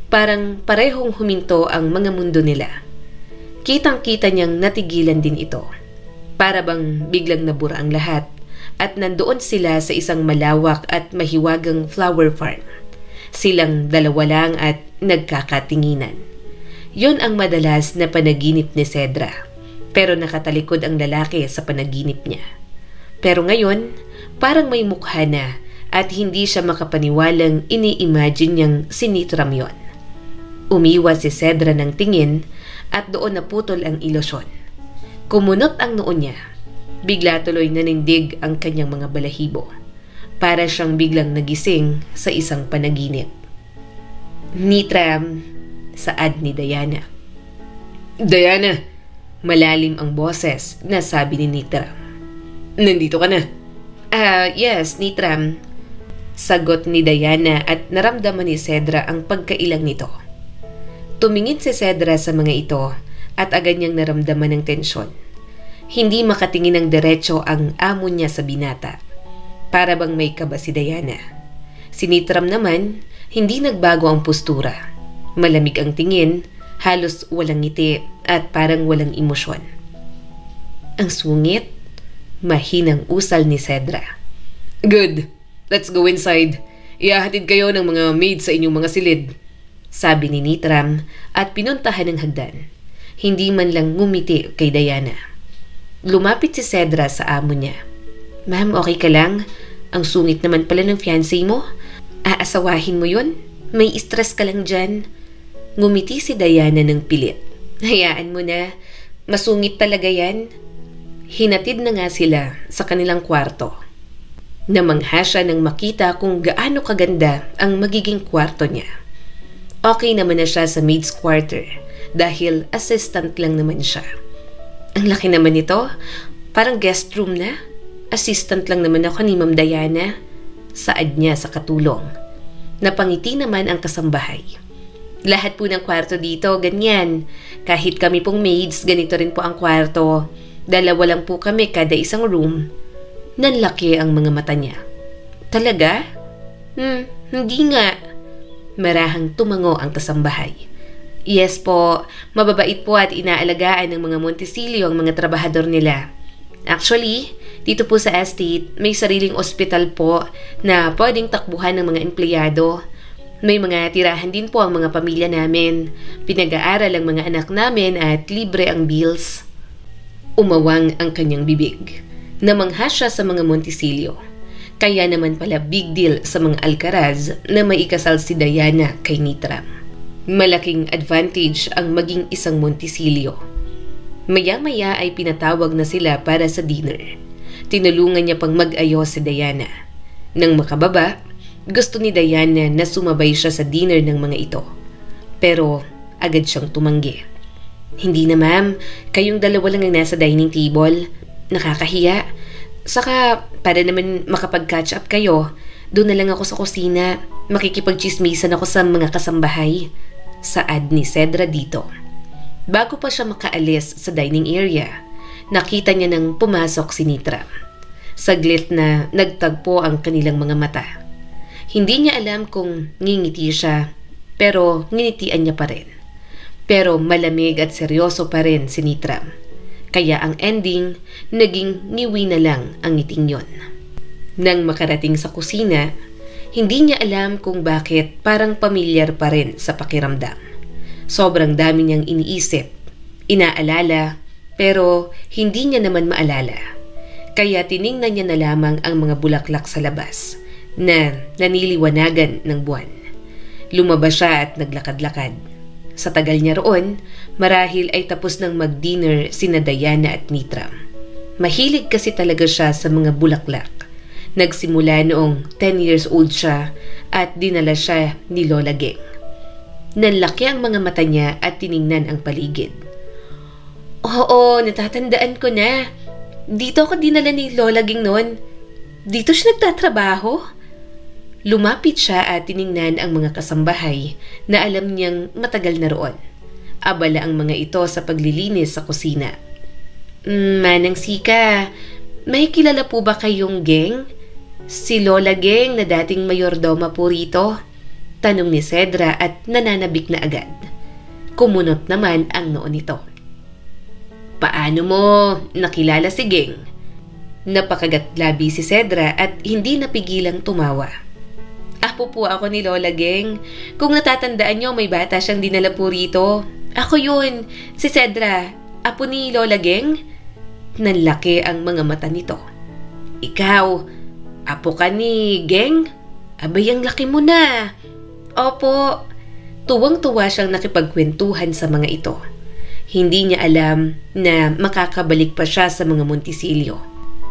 parang parehong huminto ang mga mundo nila. Kitang-kita niyang natigilan din ito. Para bang biglang nabura ang lahat at nandoon sila sa isang malawak at mahiwagang flower farm. Silang dalawa lang at nagkakatinginan. Yon ang madalas na panaginip ni Cedra, pero nakatalikod ang lalaki sa panaginip niya. Pero ngayon, parang may mukha na at hindi siya makapaniwalang ini-imagine niyang si Nitram yon. Umiwas si Cedra ng tingin at doon naputol ang ilusyon. Kumunot ang noo niya. Bigla tuloy nanindig ang kanyang mga balahibo. Para siyang biglang nagising sa isang panaginip. Nitram, saad ni Diana. Diana, Malalim ang boses na sabi ni Nitram. Nandito ka na. Yes, Nitram. Sagot ni Diana at naramdaman ni Cedra ang pagkailang nito. Tumingin si Cedra sa mga ito at agad niyang naramdaman ng tensyon. Hindi makatingin ng diretso ang amo niya sa binata. Para bang may kaba si Diana. Si Nitram naman, hindi nagbago ang postura. Malamig ang tingin, halos walang ngiti at parang walang emosyon. Ang sungit, mahinang usal ni Cedra. Good. Let's go inside. Ihahatid kayo ng mga maid sa inyong mga silid. Sabi ni Nitram at pinuntahan ng hagdan. Hindi man lang ngumiti kay Diana. Lumapit si Cedra sa amo niya. Ma'am, okay ka lang? Ang sungit naman pala ng fiancé mo. Aasawahin mo yun? May stress ka lang dyan. Ngumiti si Diana ng pilit. Hayaan mo na. Masungit talaga yan. Hinatid na nga sila sa kanilang kwarto. Namangha siya nang makita kung gaano kaganda ang magiging kwarto niya. Okay naman na siya sa maid's quarter dahil assistant lang naman siya. Ang laki naman nito, parang guest room na. Assistant lang naman ako ni Ma'am Diana, saad niya sa katulong. Napangiti naman ang kasambahay. Lahat po ng kwarto dito, ganyan. Kahit kami pong maids, ganito rin po ang kwarto. Dalawa lang po kami kada isang room. Nanlaki ang mga mata niya. Talaga? Hindi nga. Marahang tumango ang kasambahay. Yes po, mababait po at inaalagaan ng mga Montisilio ang mga trabahador nila. Actually, dito po sa estate, may sariling ospital po na pwedeng takbuhan ng mga empleyado. May mga tirahan din po ang mga pamilya namin. Pinag-aaral ang mga anak namin at libre ang bills. Umawang ang kanyang bibig. Namangha siya sa mga Montisilio. Kaya naman pala big deal sa mga Alcaraz na maikasal si Diana kay Nitram. Malaking advantage ang maging isang Montisilio. Maya-maya ay pinatawag na sila para sa dinner. Tinulungan niya pang mag-ayos si Diana. Nang makababa, gusto ni Diana na sumabay siya sa dinner ng mga ito. Pero agad siyang tumanggi. Hindi na ma'am, kayong dalawa lang ang nasa dining table. Nakakahiya. Saka para naman makapag-catch up kayo, doon na lang ako sa kusina. Makikipag-chismisan ako sa mga kasambahay. Saad ni Cedra dito. Bago pa siya makaalis sa dining area, nakita niya nang pumasok si Nitram. Saglit na nagtagpo ang kanilang mga mata. Hindi niya alam kung ngingiti siya, pero nginitian niya pa rin. Pero malamig at seryoso pa rin si Nitram. Kaya ang ending, naging ngiwi na lang ang ngiting yon. Nang makarating sa kusina, hindi niya alam kung bakit parang pamilyar pa rin sa pakiramdam. Sobrang dami niyang iniisip, inaalala, pero hindi niya naman maalala. Kaya tiningnan niya na lamang ang mga bulaklak sa labas na naniliwanagan ng buwan. Lumabas siya at naglakad-lakad. Sa tagal niya roon, marahil ay tapos nang mag-dinner sina Diana at Nitram. Mahilig kasi talaga siya sa mga bulaklak. Nagsimula noong 10 years old siya at dinala siya ni Lola Geng. Nanlaki ang mga mata niya at tiningnan ang paligid. Oo, natatandaan ko na. Dito ako dinala ni Lola Geng noon. Dito siya nagtatrabaho. Lumapit siya at tiningnan ang mga kasambahay na alam niyang matagal na roon. Abala ang mga ito sa paglilinis sa kusina. Manang Sika, may kilala po ba kayong Geng? Si Lola Geng na dating mayordoma po rito? Tanong ni Cedra at nananabik na agad. Kumunot naman ang noo nito. Paano mo nakilala si Geng? Napakagatlabi si Cedra at hindi napigilang tumawa. Apo po ako ni Lola Geng. Kung natatandaan niyo, may bata siyang dinala po rito. Ako yun, si Cedra. Apo ni Lola Geng? Nanlaki ang mga mata nito. Ikaw, apo ka ni Geng? Abay, ang laki mo na. Opo. Tuwang-tuwa siyang nakipagkwentuhan sa mga ito. Hindi niya alam na makakabalik pa siya sa mga Montisilio.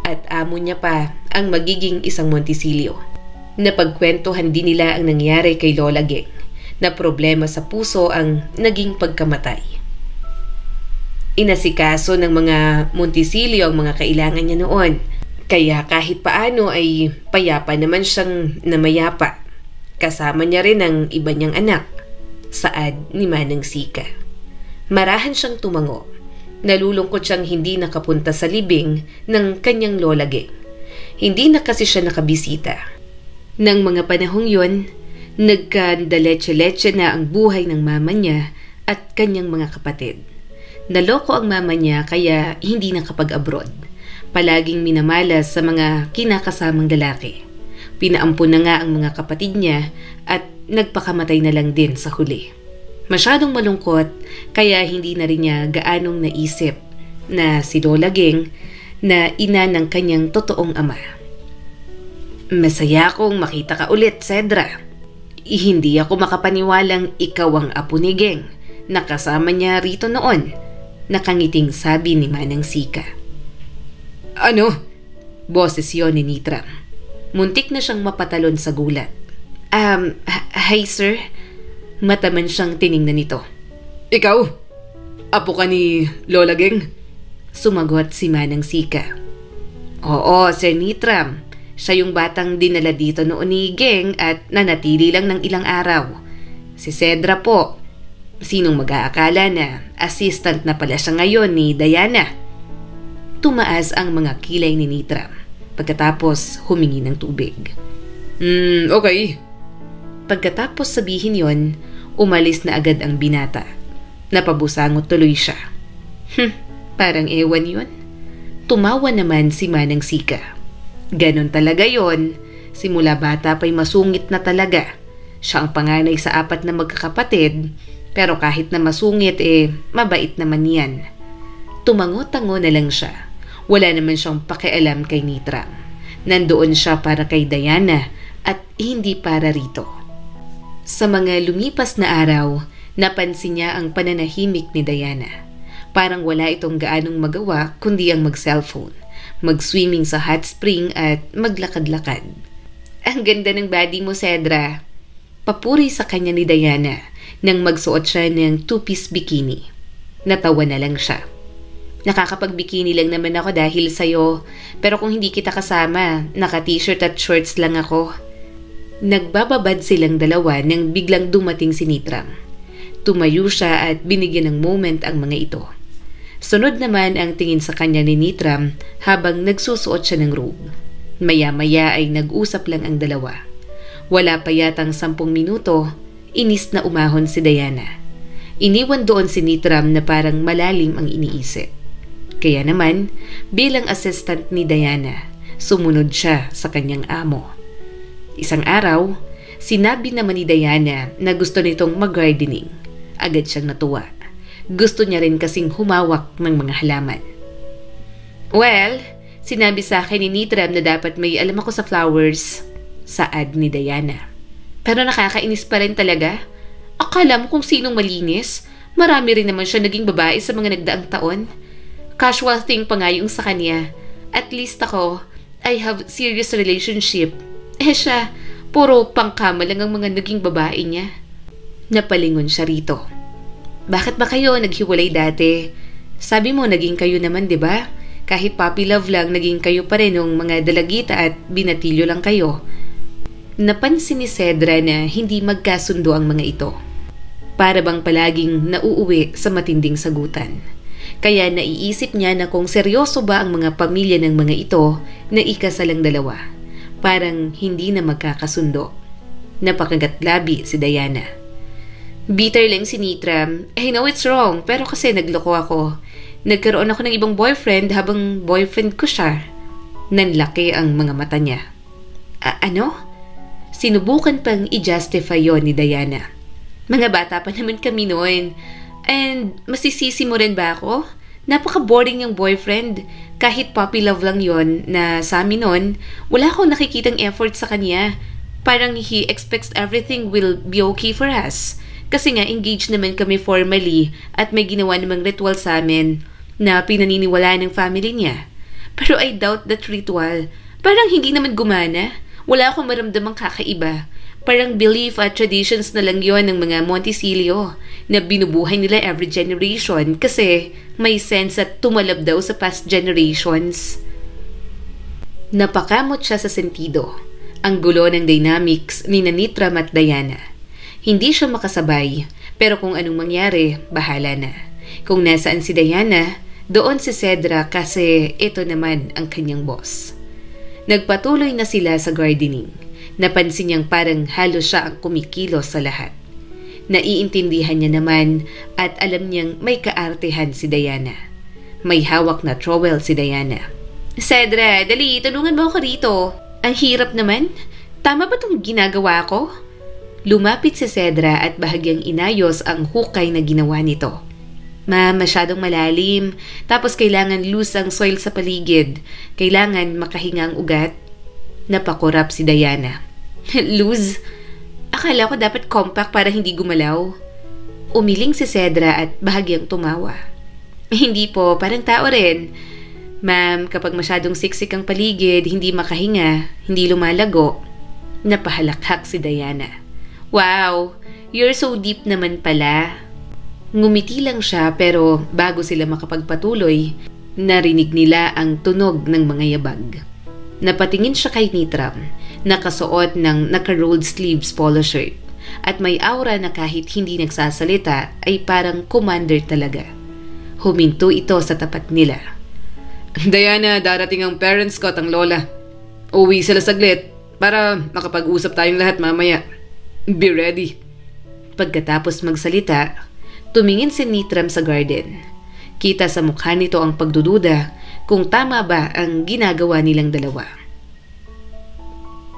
At amo niya pa ang magiging isang Montisilio. Napagkwentuhan din nila ang nangyari kay Lola Geng na problema sa puso ang naging pagkamatay. Inasikaso ng mga Montisilio ang mga kailangan niya noon, kaya kahit paano ay payapa naman siyang namayapa. Kasama niya rin ang iba niyang anak, saad ni Manang Sika. Marahan siyang tumango. Nalulungkot siyang hindi nakapunta sa libing ng kanyang Lola Geng. Hindi na kasi siya nakabisita. Nang mga panahong yon, nagkandaletse-letse na ang buhay ng mama niya at kanyang mga kapatid. Naloko ang mama niya kaya hindi nakapag-abroad. Palaging minamalas sa mga kinakasamang lalaki. Pinaampun na nga ang mga kapatid niya at nagpakamatay na lang din sa huli. Masyadong malungkot kaya hindi na rin niya gaanong naisip na si Lola Geng na ina ng kanyang totoong ama. Masaya akong makita ka ulit, Cedra. Hindi ako makapaniwalang ikaw ang apo ni Geng na kasama niya rito noon. Nakangiting sabi ni Manang Sika. Ano? Boses yon ni Nitram. Muntik na siyang mapatalon sa gulat. Hi sir. Mataman siyang tiningnan nito. Ikaw? Apo ka ni Lola Geng? Sumagot si Manang Sika. Oo, Sir Nitram. Siya yung batang dinala dito noon ni Geng at nanatili lang ng ilang araw. Si Cedra po. Sinong mag-aakala na assistant na pala siya ngayon ni Diana? Tumaas ang mga kilay ni Nitram pagkatapos humingi ng tubig. Okay. Pagkatapos sabihin yon, umalis na agad ang binata. Napabusangot tuloy siya. Parang ewan yun. Tumawa naman si Manang Sika. Ganon talaga yon. Simula bata pa'y masungit na talaga. Siya ang panganay sa 4 na magkakapatid, pero kahit na masungit mabait naman yan. Tumango-tango na lang siya. Wala naman siyang pakialam kay Nitram. Nandoon siya para kay Diana at hindi para rito. Sa mga lumipas na araw, napansin niya ang pananahimik ni Diana. Parang wala itong gaanong magawa kundi ang mag-cellphone, mag-swimming sa hot spring at maglakad-lakad. Ang ganda ng body mo, Cedra. Papuri sa kanya ni Diana nang magsuot siya ng 2-piece bikini. Natawa na lang siya. Nakakapag-bikini lang naman ako dahil sa'yo, pero kung hindi kita kasama, naka-t-shirt at shorts lang ako. Nagbababad silang dalawa nang biglang dumating si Nitram. Tumayo siya at binigyan ng moment ang mga ito. Sunod naman ang tingin sa kanya ni Nitram habang nagsusuot siya ng robe. Maya-maya ay nag-usap lang ang dalawa. Wala pa yatang 10 minuto, inis na umahon si Diana. Iniwan doon si Nitram na parang malalim ang iniisip. Kaya naman, bilang assistant ni Diana, sumunod siya sa kanyang amo. Isang araw, sinabi naman ni Diana na gusto nitong mag-gardening. Agad siyang natuwa. Gusto niya rin kasing humawak ng mga halaman. Well, sinabi sa akin ni Nitram na dapat may alam ako sa flowers. Saad ni Diana. Pero nakakainis pa rin talaga. Akala mo kung sinong malinis. Marami rin naman siya naging babae sa mga nagdaang taon. Casual thing pa nga yung sa kanya. At least ako, I have serious relationship. Siya, puro pangkama lang ang mga naging babae niya. Napalingon siya rito. Bakit ba kayo naghiwalay dati? Sabi mo naging kayo naman, 'di ba? Kahit puppy love lang, naging kayo pa rin ng mga dalagita at binatilyo lang kayo. Napansin ni Cedra na hindi magkasundo ang mga ito. Para bang palaging nauuwi sa matinding sagutan. Kaya naiisip niya na kung seryoso ba ang mga pamilya ng mga ito na ikasalang dalawa. Parang hindi na magkakasundo. Napakagatlabi si Diana. Bitter lang si Nitram. I know it's wrong, pero kasi nagloko ako. Nagkaroon ako ng ibang boyfriend habang boyfriend ko siya. Nanlaki ang mga mata niya. Ano? Sinubukan pang i-justify yon ni Diana. Mga bata pa naman kami noon. And masisisi mo rin ba ako? Napaka-boring yung boyfriend. Kahit puppy love lang yon na sa amin noon, wala akong nakikitang effort sa kanya. Parang he expects everything will be okay for us. Kasi nga engaged naman kami formally at may ginawa namang ritual sa amin na pinaniniwalaan ng family niya. Pero I doubt that ritual. Parang hindi naman gumana. Wala akong maramdamang kakaiba. Parang belief at traditions na lang yon ng mga Monticello na binubuhay nila every generation kasi may sense at tumalab daw sa past generations. Napakamot siya sa sentido. Ang gulo ng dynamics ni Nitram at Diana. Hindi siya makasabay, pero kung anong mangyari, bahala na. Kung nasaan si Diana, doon si Cedra kasi ito naman ang kanyang boss. Nagpatuloy na sila sa gardening. Napansin niyang parang halos siya ang kumikilos sa lahat. Naiintindihan niya naman at alam niyang may kaartehan si Diana. May hawak na trowel si Diana. Cedra, dali, tulungan mo ako rito. Ang hirap naman. Tama ba itong ginagawa ko? Lumapit si Cedra at bahagyang inayos ang hukay na ginawa nito. Masyadong malalim. Tapos kailangan loose ang soil sa paligid. Kailangan makahinga ang ugat. Napakurap si Diana. Loose? Akala ko dapat compact para hindi gumalaw. Umiling si Cedra at bahagyang tumawa. Hindi po, parang tao rin. Ma'am, kapag masyadong siksik ang paligid, hindi makahinga, hindi lumalago. Napahalakhak si Diana. Wow, you're so deep naman pala. Ngumiti lang siya pero bago sila makapagpatuloy, narinig nila ang tunog ng mga yabag. Napatingin siya kay Nitram, nakasuot ng naka-rolled sleeves polo shirt at may aura na kahit hindi nagsasalita ay parang commander talaga. Huminto ito sa tapat nila. Diana, darating ang parents ko at ang lola. Uwi sila saglit para makapag-usap tayong lahat mamaya. Be ready. Pagkatapos magsalita, Tumingin si Nitram sa garden. Kita sa mukha nito ang pagdududa kung tama ba ang ginagawa nilang dalawa.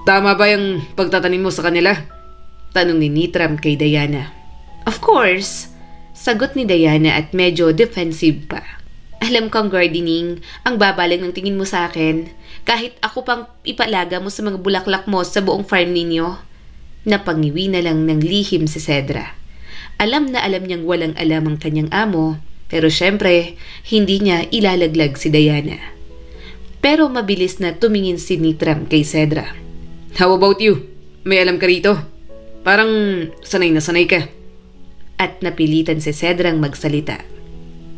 Tama ba yung pagtatanim mo sa kanila? Tanong ni Nitram kay Diana. Of course, sagot ni Diana at medyo defensive pa. Alam kong gardening, ang babalang ng tingin mo sa akin, kahit ako pang ipalaga mo sa mga bulaklak mo sa buong farm ninyo. Napangiwi na lang ng lihim si Cedra. Alam na alam niyang walang alam ang kanyang amo, pero syempre, hindi niya ilalaglag si Diana. Pero mabilis na tumingin si Nitram kay Cedra. How about you? May alam ka rito? Parang sanay na sanay ka. At napilitan si Cedrang magsalita.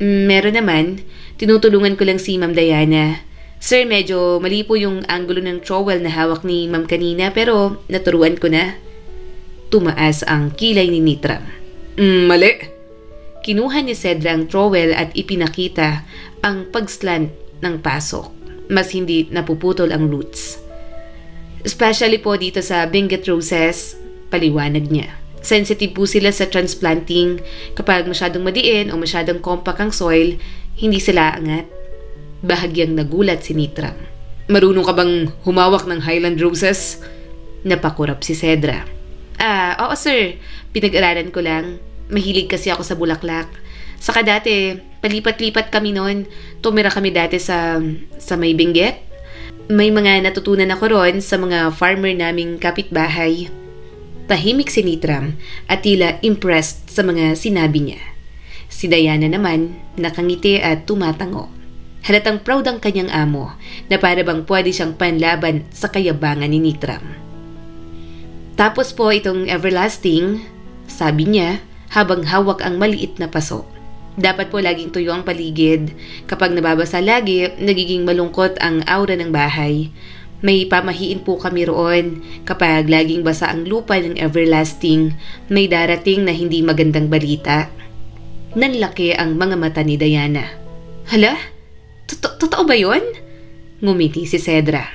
Meron naman, tinutulungan ko lang si Ma'am Diana. Sir, medyo mali po yung anggulo ng trowel na hawak ni Ma'am kanina pero naturuan ko na. Tumaas ang kilay ni Nitram. Mali. Kinuha ni Cedra ang trowel at ipinakita ang pagslant ng pasok. Mas hindi napuputol ang roots. Especially po dito sa Benguet roses, paliwanag niya. Sensitive po sila sa transplanting. Kapag masyadong madiin o masyadong compact ang soil, hindi sila angat. Bahagyang nagulat si Nitram. Marunong ka bang humawak ng Highland roses? Napakurap si Cedra. Oo sir, pinag-aralan ko lang. Mahilig kasi ako sa bulaklak. Saka dati, palipat-lipat kami noon. Tumira kami dati sa may Benguet. May mga natutunan ako ron sa mga farmer naming kapitbahay. Tahimik si Nitram at tila impressed sa mga sinabi niya. Si Diana naman nakangiti at tumatango. Halatang proud ang kanyang amo na para bang pwede siyang panlaban sa kayabangan ni Nitram. Tapos po itong everlasting, sabi niya habang hawak ang maliit na paso. Dapat po laging tuyo ang paligid. Kapag nababasa lagi, nagiging malungkot ang aura ng bahay. May pamahiin po kami roon. Kapag laging basa ang lupa ng everlasting, may darating na hindi magandang balita. Nanlaki ang mga mata ni Diana. Hala? Totoo ba yun? Ngumiti si Cedra.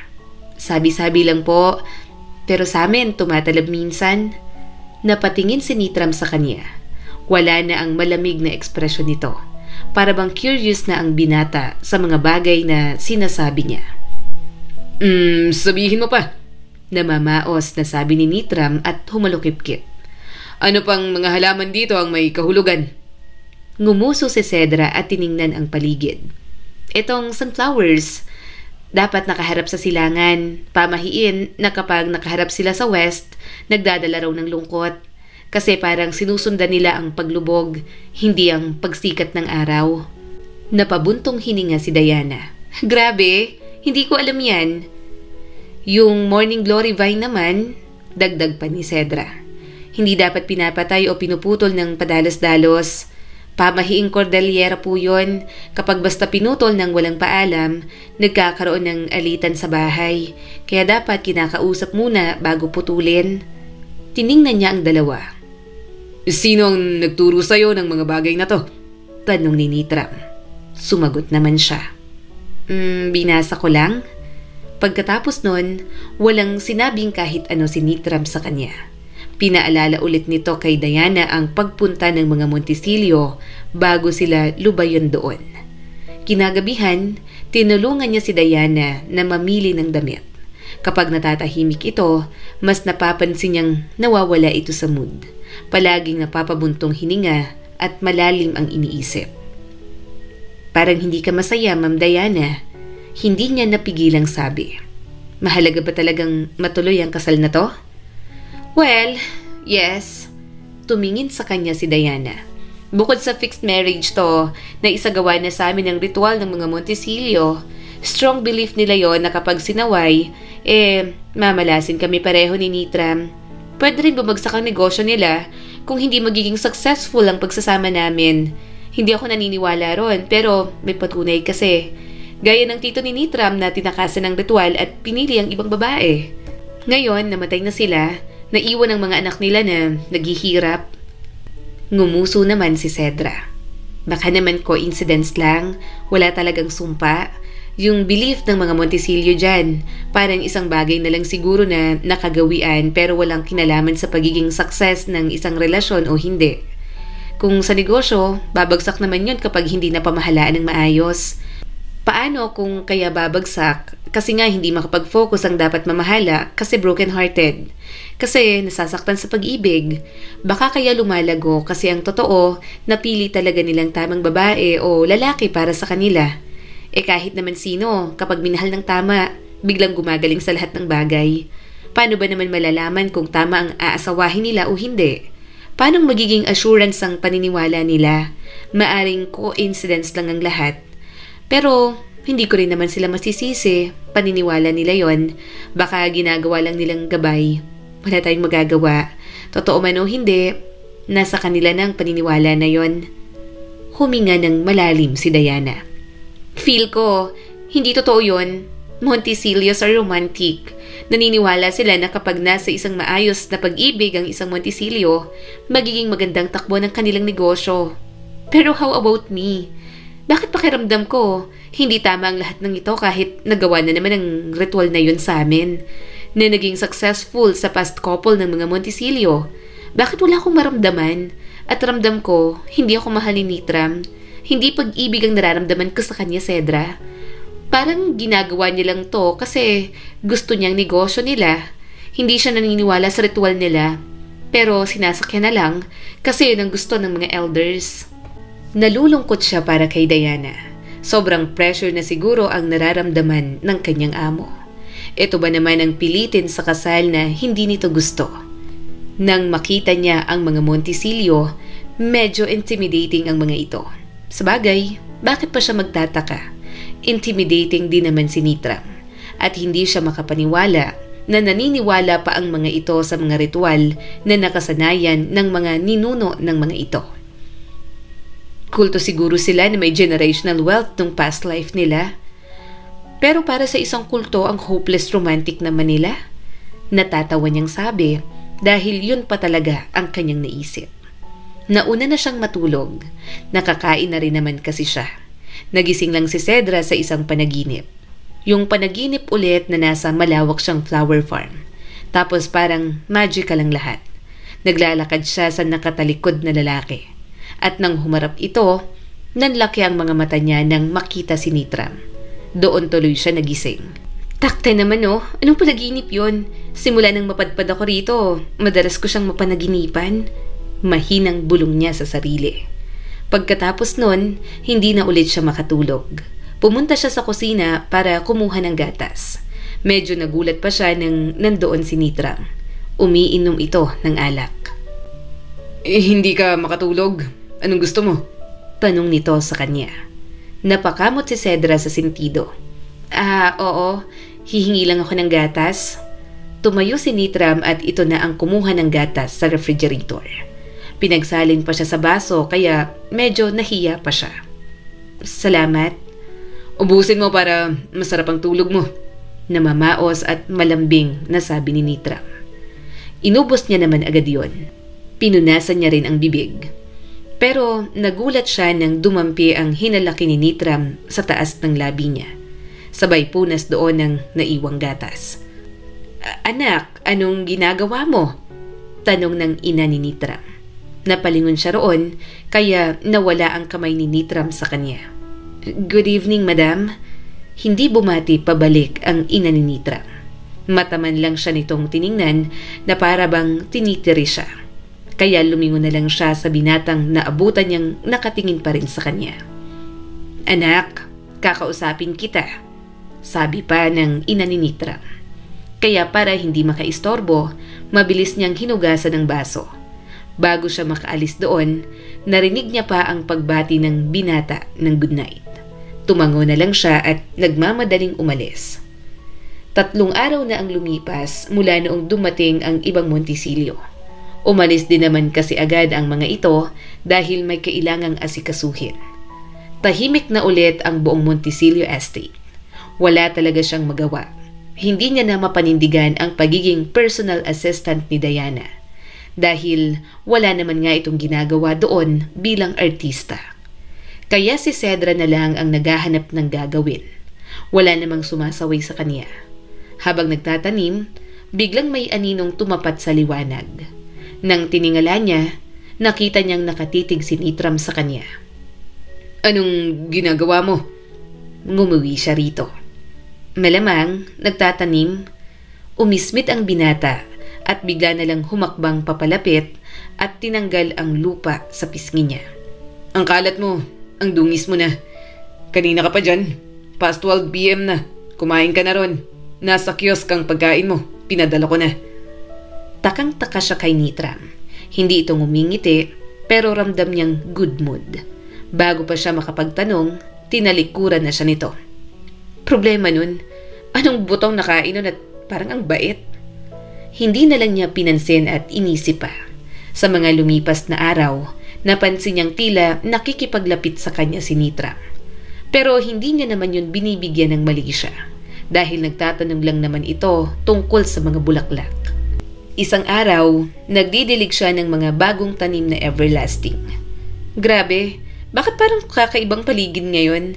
Sabi-sabi lang po, pero sa amin tumatalab minsan. Napatingin si Nitram sa kanya. Wala na ang malamig na ekspresyon nito. Para bang curious na ang binata sa mga bagay na sinasabi niya. Sabihin mo pa. Namamaos na sabi ni Nitram at humalukip-kip. Ano pang mga halaman dito ang may kahulugan? Ngumuso si Cedra at tiningnan ang paligid. Itong sunflowers, dapat nakaharap sa silangan. Pamahiin na kapag nakaharap sila sa west, nagdadala raw ng lungkot. Kasi parang sinusundan nila ang paglubog, hindi ang pagsikat ng araw. Napabuntong hininga si Diana. Grabe, hindi ko alam yan. Yung morning glory vine naman, dagdag pa ni Cedra. Hindi dapat pinapatay o pinuputol ng padalos-dalos. Pamahiing cordillera po yun. Kapag basta pinutol ng walang paalam, nagkakaroon ng alitan sa bahay. Kaya dapat kinakausap muna bago putulin. Tiningnan niya ang dalawa. Sino ang nagturo sa'yo ng mga bagay na to? Tanong ni Nitram. Sumagot naman siya. Binasa ko lang. Pagkatapos nun, walang sinabing kahit ano si Nitram sa kanya. Pinaalala ulit nito kay Diana ang pagpunta ng mga Monticello bago sila lubayon doon. Kinagabihan, tinulungan niya si Diana na mamili ng damit. Kapag natatahimik ito, mas napapansin niyang nawawala ito sa mood. Palaging napapabuntong hininga at malalim ang iniisip. Parang hindi ka masaya, Ma'am Diana. Hindi niya napigilang sabi. Mahalaga ba talagang matuloy ang kasal na to? Well, yes. Tumingin sa kanya si Diana. Bukod sa fixed marriage to, na isagawa na sa amin ang ritual ng mga Monticello, strong belief nila yon na kapag sinaway, mamalasin kami pareho ni Nitram. Pwede rin bumagsak ang negosyo nila kung hindi magiging successful ang pagsasama namin. Hindi ako naniniwala ron, pero may patunay kasi. Gaya ng tito ni Nitram na tinakasan ng ritual at pinili ang ibang babae. Ngayon, namatay na sila, naiwan ang mga anak nila na naghihirap. Ngumuso naman si Cedra. Baka naman coincidence lang, wala talagang sumpa. Yung belief ng mga Monticello dyan, parang isang bagay na lang siguro na nakagawian pero walang kinalaman sa pagiging success ng isang relasyon o hindi. Kung sa negosyo, babagsak naman yun kapag hindi na pamahalaan ng maayos. Paano kung kaya babagsak? Kasi nga hindi makapag-focus ang dapat mamahala kasi broken-hearted. Kasi nasasaktan sa pag-ibig. Baka kaya lumalago kasi ang totoo, napili talaga nilang tamang babae o lalaki para sa kanila. Kahit naman sino, kapag minahal ng tama, biglang gumagaling sa lahat ng bagay. Paano ba naman malalaman kung tama ang aasawahin nila o hindi? Paano magiging assurance ang paniniwala nila? Maaring coincidence lang ang lahat. Pero hindi ko rin naman sila masisisi. Paniniwala nila yon. Baka ginagawa lang nilang gabay. Wala tayong magagawa. Totoo man o hindi, nasa kanila na ang paniniwala na yon. Huminga ng malalim si Diana. Feel ko, hindi totoo yon. Montecilios are romantic. Naniniwala sila na kapag nasa isang maayos na pag-ibig ang isang Montecilio, magiging magandang takbo ng kanilang negosyo. Pero how about me? Bakit pakiramdam ko, hindi tama ang lahat ng ito kahit nagawa na naman ang ritual na yun sa amin, na naging successful sa past couple ng mga Montecilio? Bakit wala akong maramdaman? At ramdam ko, hindi ako mahal ni Nitram. Hindi pag-ibig ang nararamdaman ko sa kanya, Cedra. Parang ginagawa niya lang to kasi gusto niyang negosyo nila. Hindi siya naniniwala sa ritual nila. Pero sinasakyan na lang kasi yun ang gusto ng mga elders. Nalulungkot siya para kay Diana. Sobrang pressure na siguro ang nararamdaman ng kanyang amo. Ito ba naman ang pilitin sa kasal na hindi nito gusto? Nang makita niya ang mga Montecilio, medyo intimidating ang mga ito. Sabagay, bakit pa siya magtataka? Intimidating din naman si Nitram at hindi siya makapaniwala na naniniwala pa ang mga ito sa mga ritual na nakasanayan ng mga ninuno ng mga ito. Kulto siguro sila na may generational wealth ng past life nila. Pero para sa isang kulto ang hopeless romantic naman nila. Natatawa niyang sabi dahil yun pa talaga ang kanyang naisip. Nauna na siyang matulog. Nakakain na rin naman kasi siya. Nagising lang si Cedra sa isang panaginip. Yung panaginip ulit na nasa malawak siyang flower farm. Tapos parang magical ang lahat. Naglalakad siya sa nakatalikod na lalaki. At nang humarap ito, nanlaki ang mga mata niya nang makita si Nitram. Doon tuloy siya nagising. Takte naman oh, anong panaginip yun? Simula nang mapadpad ako rito, madalas ko siyang mapanaginipan. Mahinang bulong niya sa sarili. Pagkatapos nun, hindi na ulit siya makatulog. Pumunta siya sa kusina para kumuha ng gatas. Medyo nagulat pa siya nang nandoon si Nitram. Umiinom ito ng alak. Hindi ka makatulog? Anong gusto mo? Tanong nito sa kanya. Napakamot si Cedra sa sentido. Oo, hihingi lang ako ng gatas. Tumayo si Nitram at ito na ang kumuha ng gatas sa refrigerator. Pinagsalin pa siya sa baso kaya medyo nahiya pa siya. Salamat. Ubusin mo para masarap ang tulog mo. Namamaos at malambing na sabi ni Nitram. Inubos niya naman agad yon. Pinunasan niya rin ang bibig. Pero nagulat siya nang dumampi ang hinalaki ni Nitram sa taas ng labi niya. Sabay punas doon ng naiwang gatas. Anak, anong ginagawa mo? Tanong ng ina ni Nitram. Napalingon siya roon kaya nawala ang kamay ni Nitram sa kanya. Good evening, madam. Hindi bumati pabalik ang ina ni Nitram. Mataman lang siya nitong tiningnan na para bang tinitiri siya. Kaya lumingon na lang siya sa binatang naabutan niyang nakatingin pa rin sa kanya. Anak, kakausapin kita, sabi pa ng ina ni Nitram. Kaya para hindi makaistorbo, mabilis niyang hinugasan ng baso. Bago siya makaalis doon, narinig niya pa ang pagbati ng binata ng goodnight. Tumango na lang siya at nagmamadaling umalis. 3 araw na ang lumipas mula noong dumating ang ibang Montecilio. Umalis din naman kasi agad ang mga ito dahil may kailangang asikasuhin. Tahimik na ulit ang buong Montecilio estate. Wala talaga siyang magawa. Hindi niya na mapanindigan ang pagiging personal assistant ni Diana. Dahil wala naman nga itong ginagawa doon bilang artista. Kaya si Cedra na lang ang naghahanap ng gagawin. Wala namang sumasaway sa kanya. Habang nagtatanim, biglang may aninong tumapat sa liwanag. Nang tiningala niya, Nakita niyang nakatitig si Nitram sa kanya. Anong ginagawa mo? Ngumuwi siya rito. Malamang, nagtatanim. Umismit ang binata at bigla na lang humakbang papalapit at tinanggal ang lupa sa pisngi niya. Ang kalat mo, ang dungis mo na. Kanina ka pa dyan. Past 12 PM na. Kumain ka na ron. Nasa kiosk ang pagkain mo. Pinadala ko na. Takang-taka siya kay Nitram. Hindi ito ngumingiti pero ramdam niyang good mood. Bago pa siya makapagtanong, tinalikuran na siya nito. Problema nun, anong butong nakain nun at parang ang bait? Hindi na lang niya pinansin at inisip pa. Sa mga lumipas na araw, napansin niyang tila nakikipaglapit sa kanya si Nitram. Pero hindi niya naman yun binibigyan ng mali siya dahil nagtatanong lang naman ito tungkol sa mga bulaklak. Isang araw, nagdidilig siya ng mga bagong tanim na everlasting. Grabe, bakit parang kakaibang paligid ngayon?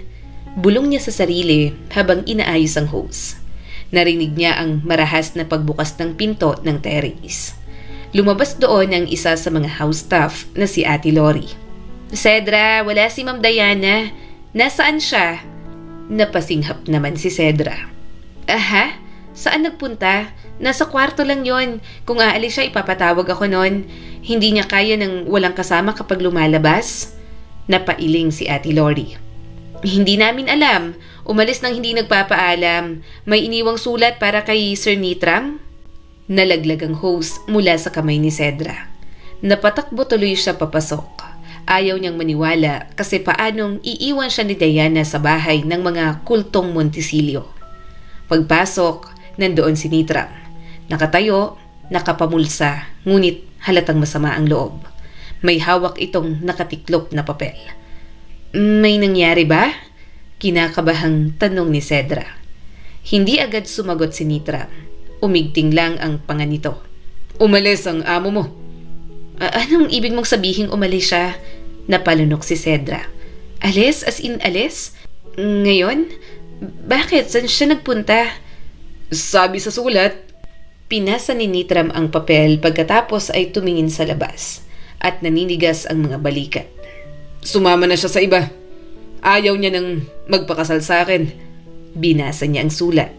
Bulong niya sa sarili habang inaayos ang hose. Narinig niya ang marahas na pagbukas ng pinto ng terrace. Lumabas doon ang isa sa mga house staff na si Ate Lori. Cedra, wala si Ma'am Diana. Nasaan siya? Napasinghap naman si Cedra. Aha? Saan nagpunta? Nasa kwarto lang yon. Kung aalis siya, ipapatawag ako nun. Hindi niya kaya ng walang kasama kapag lumalabas? Napailing si Ate Lori. Hindi namin alam. Umalis nang hindi nagpapaalam. May iniwang sulat para kay Sir Nitram? Nalaglag ang hose mula sa kamay ni Cedra. Napatakbo tuloy siya papasok. Ayaw niyang maniwala kasi paanong iiwan siya ni Diana sa bahay ng mga kultong Montisilio. Pagpasok, nandoon si Nitram. Nakatayo, nakapamulsa, ngunit halatang masama ang loob. May hawak itong nakatiklop na papel. May nangyari ba? Kinakabahang tanong ni Cedra. Hindi agad sumagot si Nitram. Umigting lang ang panga nito. Umalis ang amo mo. Anong ibig mong sabihing umalis siya? Napalunok si Cedra. Alis? As in alis? Ngayon? Bakit? Saan siya nagpunta? Sabi sa sulat. Pinasa ni Nitram ang papel pagkatapos ay tumingin sa labas at naninigas ang mga balikat. Sumama na siya sa iba. Ayaw niya nang magpakasal sa akin. Binasa niya ang sulat.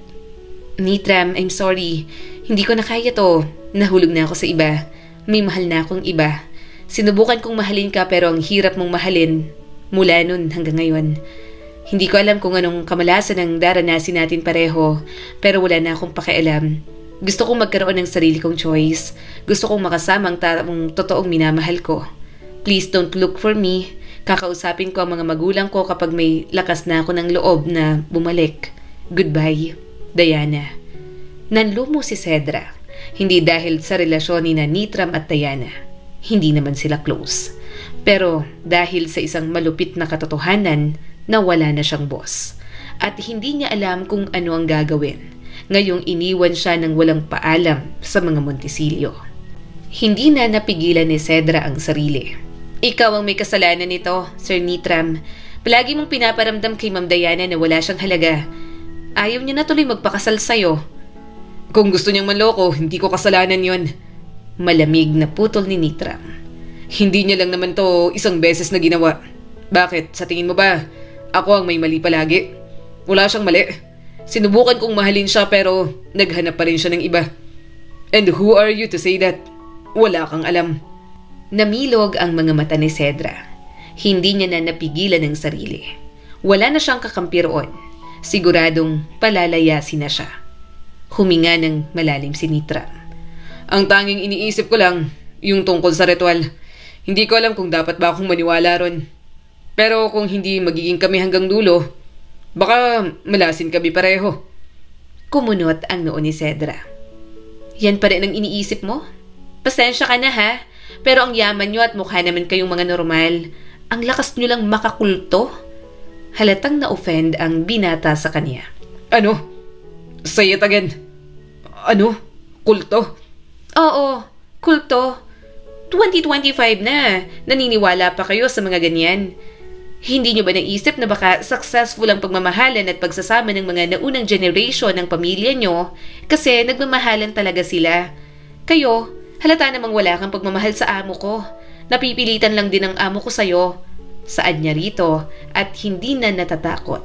Nitram, I'm sorry. Hindi ko na kaya to. Nahulog na ako sa iba. May mahal na akong iba. Sinubukan kong mahalin ka pero ang hirap mong mahalin mula nun hanggang ngayon. Hindi ko alam kung anong kamalasan ang daranasin natin pareho pero wala na akong pakialam. Gusto kong magkaroon ng sarili kong choice. Gusto kong makasama ang taong totoong minamahal ko. Please don't look for me. Kakausapin ko ang mga magulang ko kapag may lakas na ako ng loob na bumalik. Goodbye, Diana. Nanlumo si Cedra. Hindi dahil sa relasyon ni Nitram at Diana. Hindi naman sila close. Pero dahil sa isang malupit na katotohanan na wala na siyang boss. At hindi niya alam kung ano ang gagawin. Ngayong iniwan siya ng walang paalam sa mga Montisilio. Hindi na napigilan ni Cedra ang sarili. Ikaw ang may kasalanan nito, Sir Nitram. Palagi mong pinaparamdam kay Ma'am Diana na wala siyang halaga. Ayaw niya na tuloy magpakasal sa'yo. Kung gusto niyang manloko, hindi ko kasalanan yon. Malamig na putol ni Nitram. Hindi niya lang naman to isang beses na ginawa. Bakit? Sa tingin mo ba, ako ang may mali palagi? Wala siyang mali. Sinubukan kong mahalin siya pero naghanap pa rin siya ng iba. And who are you to say that? Wala kang alam. Namilog ang mga mata ni Cedra. Hindi niya na napigilan ang sarili. Wala na siyang kakampi roon. Siguradong palalayasin na siya. Huminga ng malalim si Nitram. Ang tanging iniisip ko lang, yung tungkol sa ritual. Hindi ko alam kung dapat ba akong maniwala ron. Pero kung hindi magiging kami hanggang dulo, baka malasin kami pareho. Kumunot ang noo ni Cedra. Yan pa rin ang iniisip mo? Pasensya ka na ha, pero ang yaman nyo at mukha naman kayong mga normal. Ang lakas nyo lang makakulto. Halatang na-offend ang binata sa kanya. Ano? Say it again. Ano? Kulto? Oo, kulto. 2025 na. Naniniwala pa kayo sa mga ganyan. Hindi nyo ba naisip na baka successful ang pagmamahalan at pagsasama ng mga naunang generation ng pamilya nyo kasi nagmamahalan talaga sila? Kayo, halata namang wala kang pagmamahal sa amo ko. Napipilitan lang din ang amo ko sa'yo. Saad niya rito at hindi na natatakot.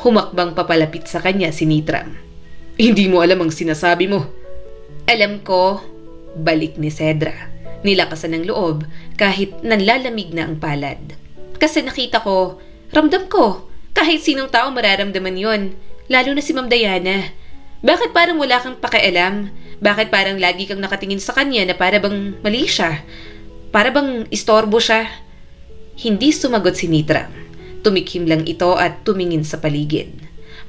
Humakbang papalapit sa kanya si Nitram. Hindi mo alam ang sinasabi mo. Alam ko, balik ni Cedra. Nilakasan ng loob kahit nanlalamig na ang palad. Kasi nakita ko, ramdam ko, kahit sinong tao mararamdaman yon, lalo na si Ma'am Diana. Bakit parang wala kang pakialam? Bakit parang lagi kang nakatingin sa kanya na para bang mali siya? Para bang istorbo siya? Hindi sumagot si Nitram. Tumikhim lang ito at tumingin sa paligid.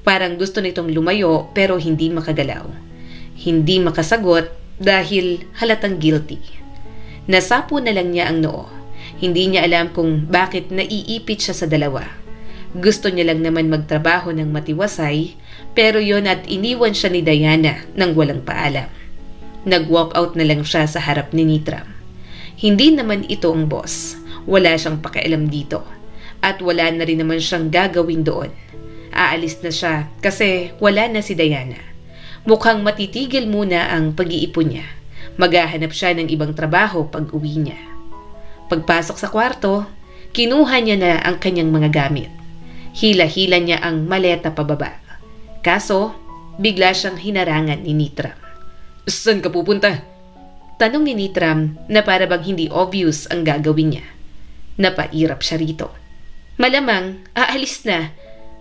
Parang gusto nitong lumayo pero hindi makagalaw. Hindi makasagot dahil halatang guilty. Nasapo na lang niya ang noo. Hindi niya alam kung bakit naiipit siya sa dalawa. Gusto niya lang naman magtrabaho ng matiwasay, pero yon at iniwan siya ni Diana nang walang paalam. Nag-walk out na lang siya sa harap ni Nitram. Hindi naman ito ang boss. Wala siyang pakialam dito. At wala na rin naman siyang gagawin doon. Aalis na siya kasi wala na si Diana. Mukhang matitigil muna ang pag-iipon niya. Maghahanap siya ng ibang trabaho pag uwi niya. Pagpasok sa kwarto, kinuha niya na ang kanyang mga gamit. Hila-hila niya ang maleta pababa. Kaso, bigla siyang hinarangan ni Nitram. Saan ka pupunta? Tanong ni Nitram na para bang hindi obvious ang gagawin niya. Napairap siya rito. Malamang, aalis na.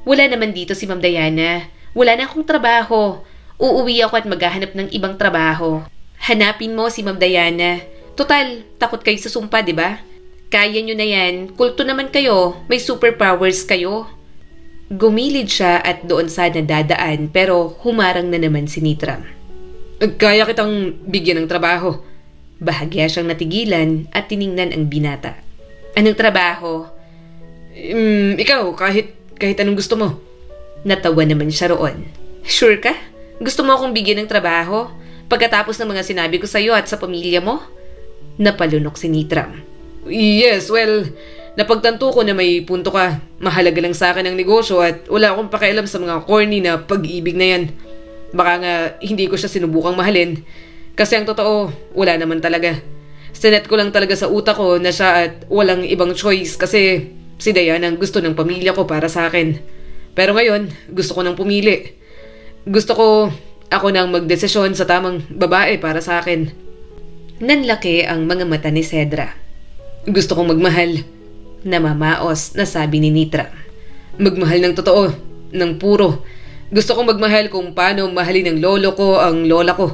Wala naman dito si Ma'am Diana. Wala na akong trabaho. Uuwi ako at maghahanap ng ibang trabaho. Hanapin mo si Ma'am Diana. Total, takot kayo sa sumpa, di ba? Kaya nyo na yan. Kulto naman kayo. May superpowers kayo. Gumilid siya at doon sana dadaan pero humarang na naman si Nitram. Kaya kitang bigyan ng trabaho. Bahagya siyang natigilan at tiningnan ang binata. Anong trabaho? Ikaw, kahit anong gusto mo. Natawa naman siya roon. Sure ka? Gusto mo akong bigyan ng trabaho? Pagkatapos ng mga sinabi ko sa'yo at sa pamilya mo? Napalunok si Nitram. Yes, well, napagtanto ko na may punto ka. Mahalaga lang sa akin ang negosyo at wala akong pakialam sa mga corny na pag-ibig na yan. Baka nga hindi ko siya sinubukang mahalin. Kasi ang totoo, wala naman talaga. Sinet ko lang talaga sa utak ko na siya at walang ibang choice kasi si Diana ang gusto ng pamilya ko para sa akin. Pero ngayon, gusto ko nang pumili. Gusto ko ako nang magdesisyon sa tamang babae para sa akin. Nanlaki ang mga mata ni Cedra. Gusto kong magmahal. Namamaos na sabi ni Nitram. Magmahal ng totoo, ng puro. Gusto kong magmahal kung paano mahalin ng lolo ko ang lola ko.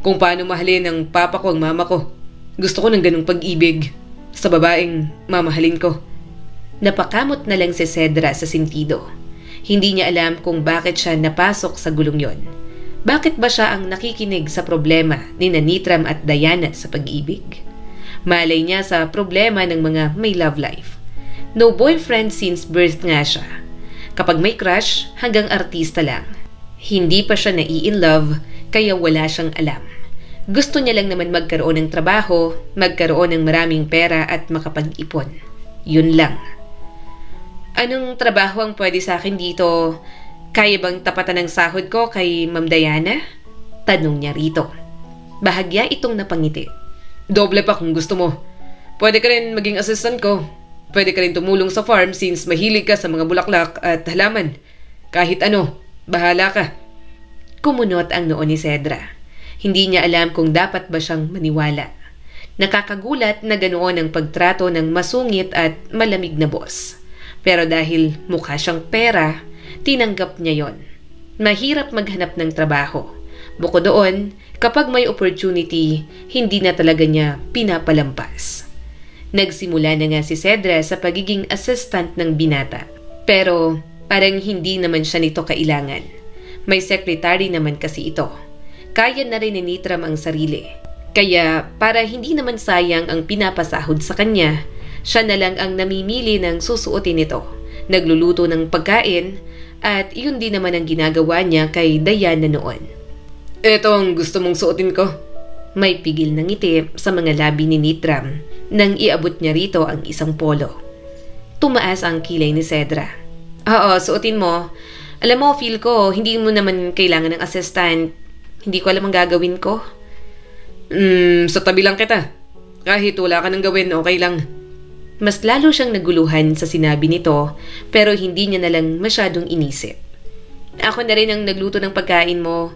Kung paano mahalin ng papa ko ang mama ko. Gusto ko ng ganung pag-ibig sa babaeng mamahalin ko. Napakamot na lang si Cedra sa sentido. Hindi niya alam kung bakit siya napasok sa gulong yon. Bakit ba siya ang nakikinig sa problema ni Nitram at Diana sa pag-ibig? Malay niya sa problema ng mga may love life. No boyfriend since birth nga siya. Kapag may crush, hanggang artista lang. Hindi pa siya nai-in love, kaya wala siyang alam. Gusto niya lang naman magkaroon ng trabaho, magkaroon ng maraming pera at makapag-ipon. Yun lang. Anong trabaho ang pwede sa akin dito? Kaya bang tapatan ng sahod ko kay Ma'am Diana? Tanong niya rito. Bahagya itong napangiti. Doble pa kung gusto mo. Pwede ka rin maging assistant ko. Pwede ka rin tumulong sa farm since mahilig ka sa mga bulaklak at halaman. Kahit ano, bahala ka. Kumunot ang noo ni Cedra. Hindi niya alam kung dapat ba siyang maniwala. Nakakagulat na ganoon ang pagtrato ng masungit at malamig na boss. Pero dahil mukha siyang pera, tinanggap niya yon. Mahirap maghanap ng trabaho. Bukod doon, kapag may opportunity, hindi na talaga niya pinapalampas. Nagsimula na nga si Cedra sa pagiging assistant ng binata. Pero parang hindi naman siya nito kailangan. May secretary naman kasi ito. Kaya na rin ni Nitram ang sarili. Kaya para hindi naman sayang ang pinapasahod sa kanya, siya na lang ang namimili ng susuotin nito. Nagluluto ng pagkain at yun din naman ang ginagawa niya kay Diana noon. Ito ang gusto mong suotin ko. May pigil ng ngiti sa mga labi ni Nitram nang iabot niya rito ang isang polo. Tumaas ang kilay ni Cedra. Oo, suotin mo. Alam mo, feel ko, hindi mo naman kailangan ng assistant. Hindi ko alam ang gagawin ko. Sa tabi lang kita. Kahit wala ka nang gawin, okay lang. Mas lalo siyang naguluhan sa sinabi nito pero hindi niya nalang masyadong inisip. Ako na rin ang nagluto ng pagkain mo.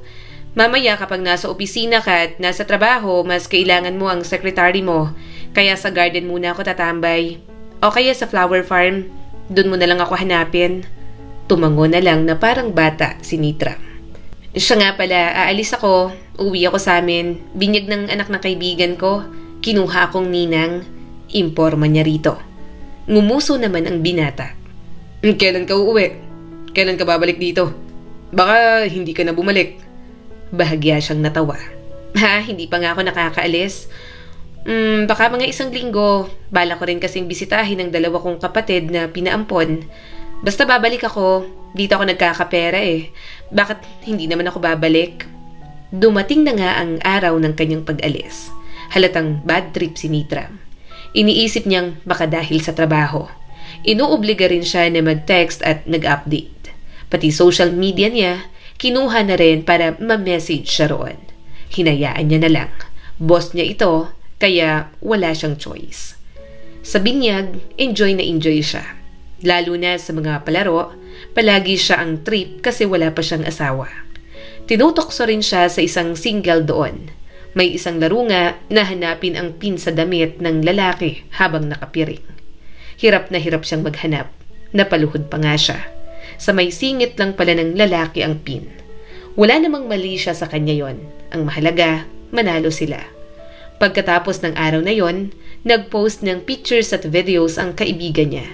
Mamaya kapag nasa opisina ka at nasa trabaho, mas kailangan mo ang secretary mo. Kaya sa garden muna ako tatambay. O kaya sa flower farm, doon mo na lang ako hanapin. Tumango na lang na parang bata si Nitram. Siya nga pala, aalis ako. Uwi ako sa amin. Binyag ng anak ng kaibigan ko. Kinuha akong ninang. Imporma niya rito. Ngumuso naman ang binata. Kailan ka uuwi? Kailan ka babalik dito? Baka hindi ka na bumalik. Bahagya siyang natawa. Hindi pa nga ako nakakaalis. Baka mga 1 linggo. Bala ko rin kasing bisitahin ang 2 kong kapatid na pinaampon. Basta babalik ako. Dito ako nagkakapera eh. Bakit hindi naman ako babalik? Dumating na nga ang araw ng kanyang pag-alis. Halatang bad trip si Nitram. Iniisip niyang baka dahil sa trabaho. Inuobliga rin siya na mag-text at nag-update. Pati social media niya, kinuha na rin para ma-message siya roon. Hinayaan niya na lang. Boss niya ito, kaya wala siyang choice. Sa binyag, enjoy na enjoy siya. Lalo na sa mga palaro, palagi siya ang trip kasi wala pa siyang asawa. Tinutokso rin siya sa isang single doon. May isang laro nga na hanapin ang pin sa damit ng lalaki habang nakapiring. Hirap na hirap siyang maghanap. Napaluhod pa nga siya. Sa may singit lang pala ng lalaki ang pin. Wala namang mali siya sa kanya yon. Ang mahalaga, manalo sila. Pagkatapos ng araw na yon, nag-post ng pictures at videos ang kaibigan niya.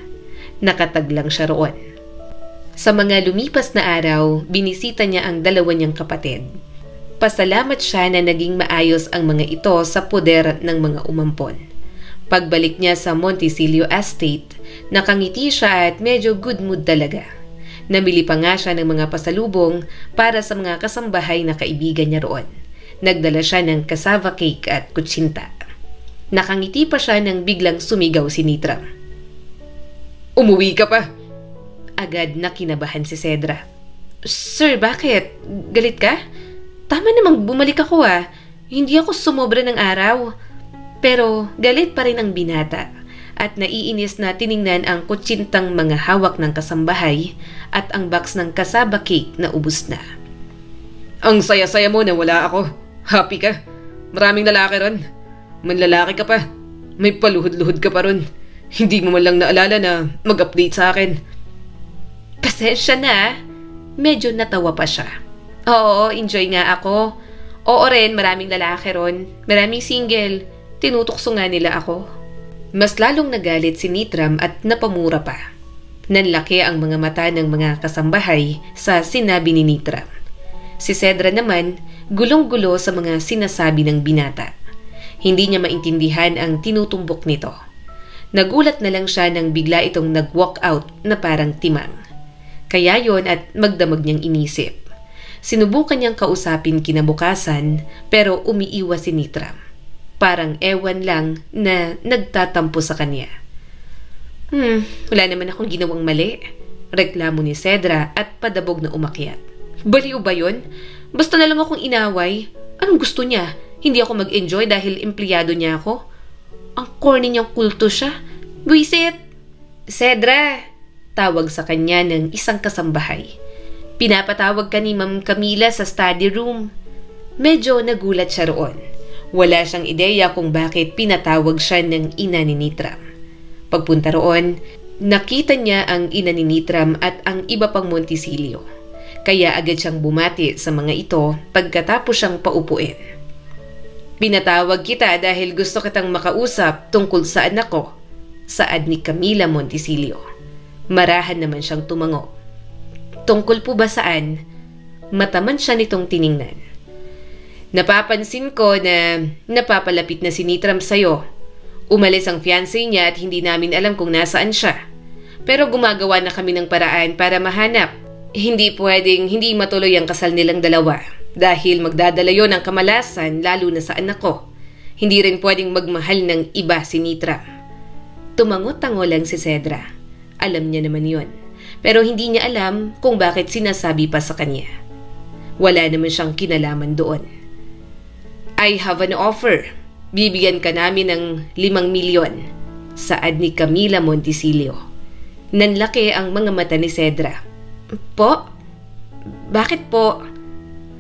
Nakatag lang siya roon. Sa mga lumipas na araw, binisita niya ang 2 niyang kapatid. Pasalamat siya na naging maayos ang mga ito sa poder ng mga umampon. Pagbalik niya sa Montecillo Estate, nakangiti siya at medyo good mood talaga. Namili pa nga siya ng mga pasalubong para sa mga kasambahay na kaibigan niya roon. Nagdala siya ng cassava cake at kutsinta. Nakangiti pa siya nang biglang sumigaw si Nitram. Umuwi ka pa? Agad na kinabahan si Cedra. Sir, bakit? Galit ka? Tama namang bumalik ako ah. Hindi ako sumobra ng araw. Pero galit pa rin ang binata at naiinis na tiningnan ang kutsintang mga hawak ng kasambahay at ang box ng cassava cake na ubos na. Ang saya-saya mo na wala ako. Happy ka? Maraming lalaki ron. Manlalaki ka pa. May paluhod-luhod ka pa ron. Hindi mo man lang naalala na mag-update sa akin. Pasensya na. Medyo natawa pa siya. Oo, enjoy nga ako. Oo rin, maraming lalaki ron. Maraming single. Tinutokso nga nila ako. Mas lalong nagalit si Nitram at napamura pa. Nanlaki ang mga mata ng mga kasambahay sa sinabi ni Nitram. Si Cedra naman, gulong-gulo sa mga sinasabi ng binata. Hindi niya maintindihan ang tinutumbok nito. Nagulat na lang siya nang bigla itong nag-walk out na parang timang. Kaya yon at magdamag niyang inisip. Sinubukan niyang kausapin kinabukasan pero umiiwas si Nitram. Parang ewan lang na nagtatampo sa kanya. Wala naman akong ginawang mali. Reklamo ni Cedra at padabog na umakyat. Baliw ba yun? Basta na lang akong inaway. Anong gusto niya? Hindi ako mag-enjoy dahil empleyado niya ako? Ang corny niyang kulto siya. Buisit! Cedra! Tawag sa kanya ng isang kasambahay. Pinapatawag ka ni Ma'am Camila sa study room. Medyo nagulat siya roon. Wala siyang ideya kung bakit pinatawag siya ng ina ni Nitram. Pagpunta roon, nakita niya ang ina ni Nitram at ang iba pang Montecillo. Kaya agad siyang bumati sa mga ito pagkatapos siyang paupuin. Pinatawag kita dahil gusto kitang makausap tungkol sa anak ko, saad ni Camila Montecillo. Marahan naman siyang tumango. Tungkol po ba saan? Mataman siya nitong tiningnan. Napapansin ko na napapalapit na si Nitram sa'yo. Umalis ang fiancé niya at hindi namin alam kung nasaan siya. Pero gumagawa na kami ng paraan para mahanap. Hindi pwedeng hindi matuloy ang kasal nilang dalawa dahil magdadala yon ng kamalasan lalo na sa anak ko. Hindi rin pwedeng magmahal ng iba si Nitram. Tumango-tango lang si Cedra. Alam niya naman yon. Pero hindi niya alam kung bakit sinasabi pa sa kanya. Wala naman siyang kinalaman doon. I have an offer. Bibigyan ka namin ng 5 milyon, saad ni Camila Montecillo. Nanlaki ang mga mata ni Cedra. Po? Bakit po?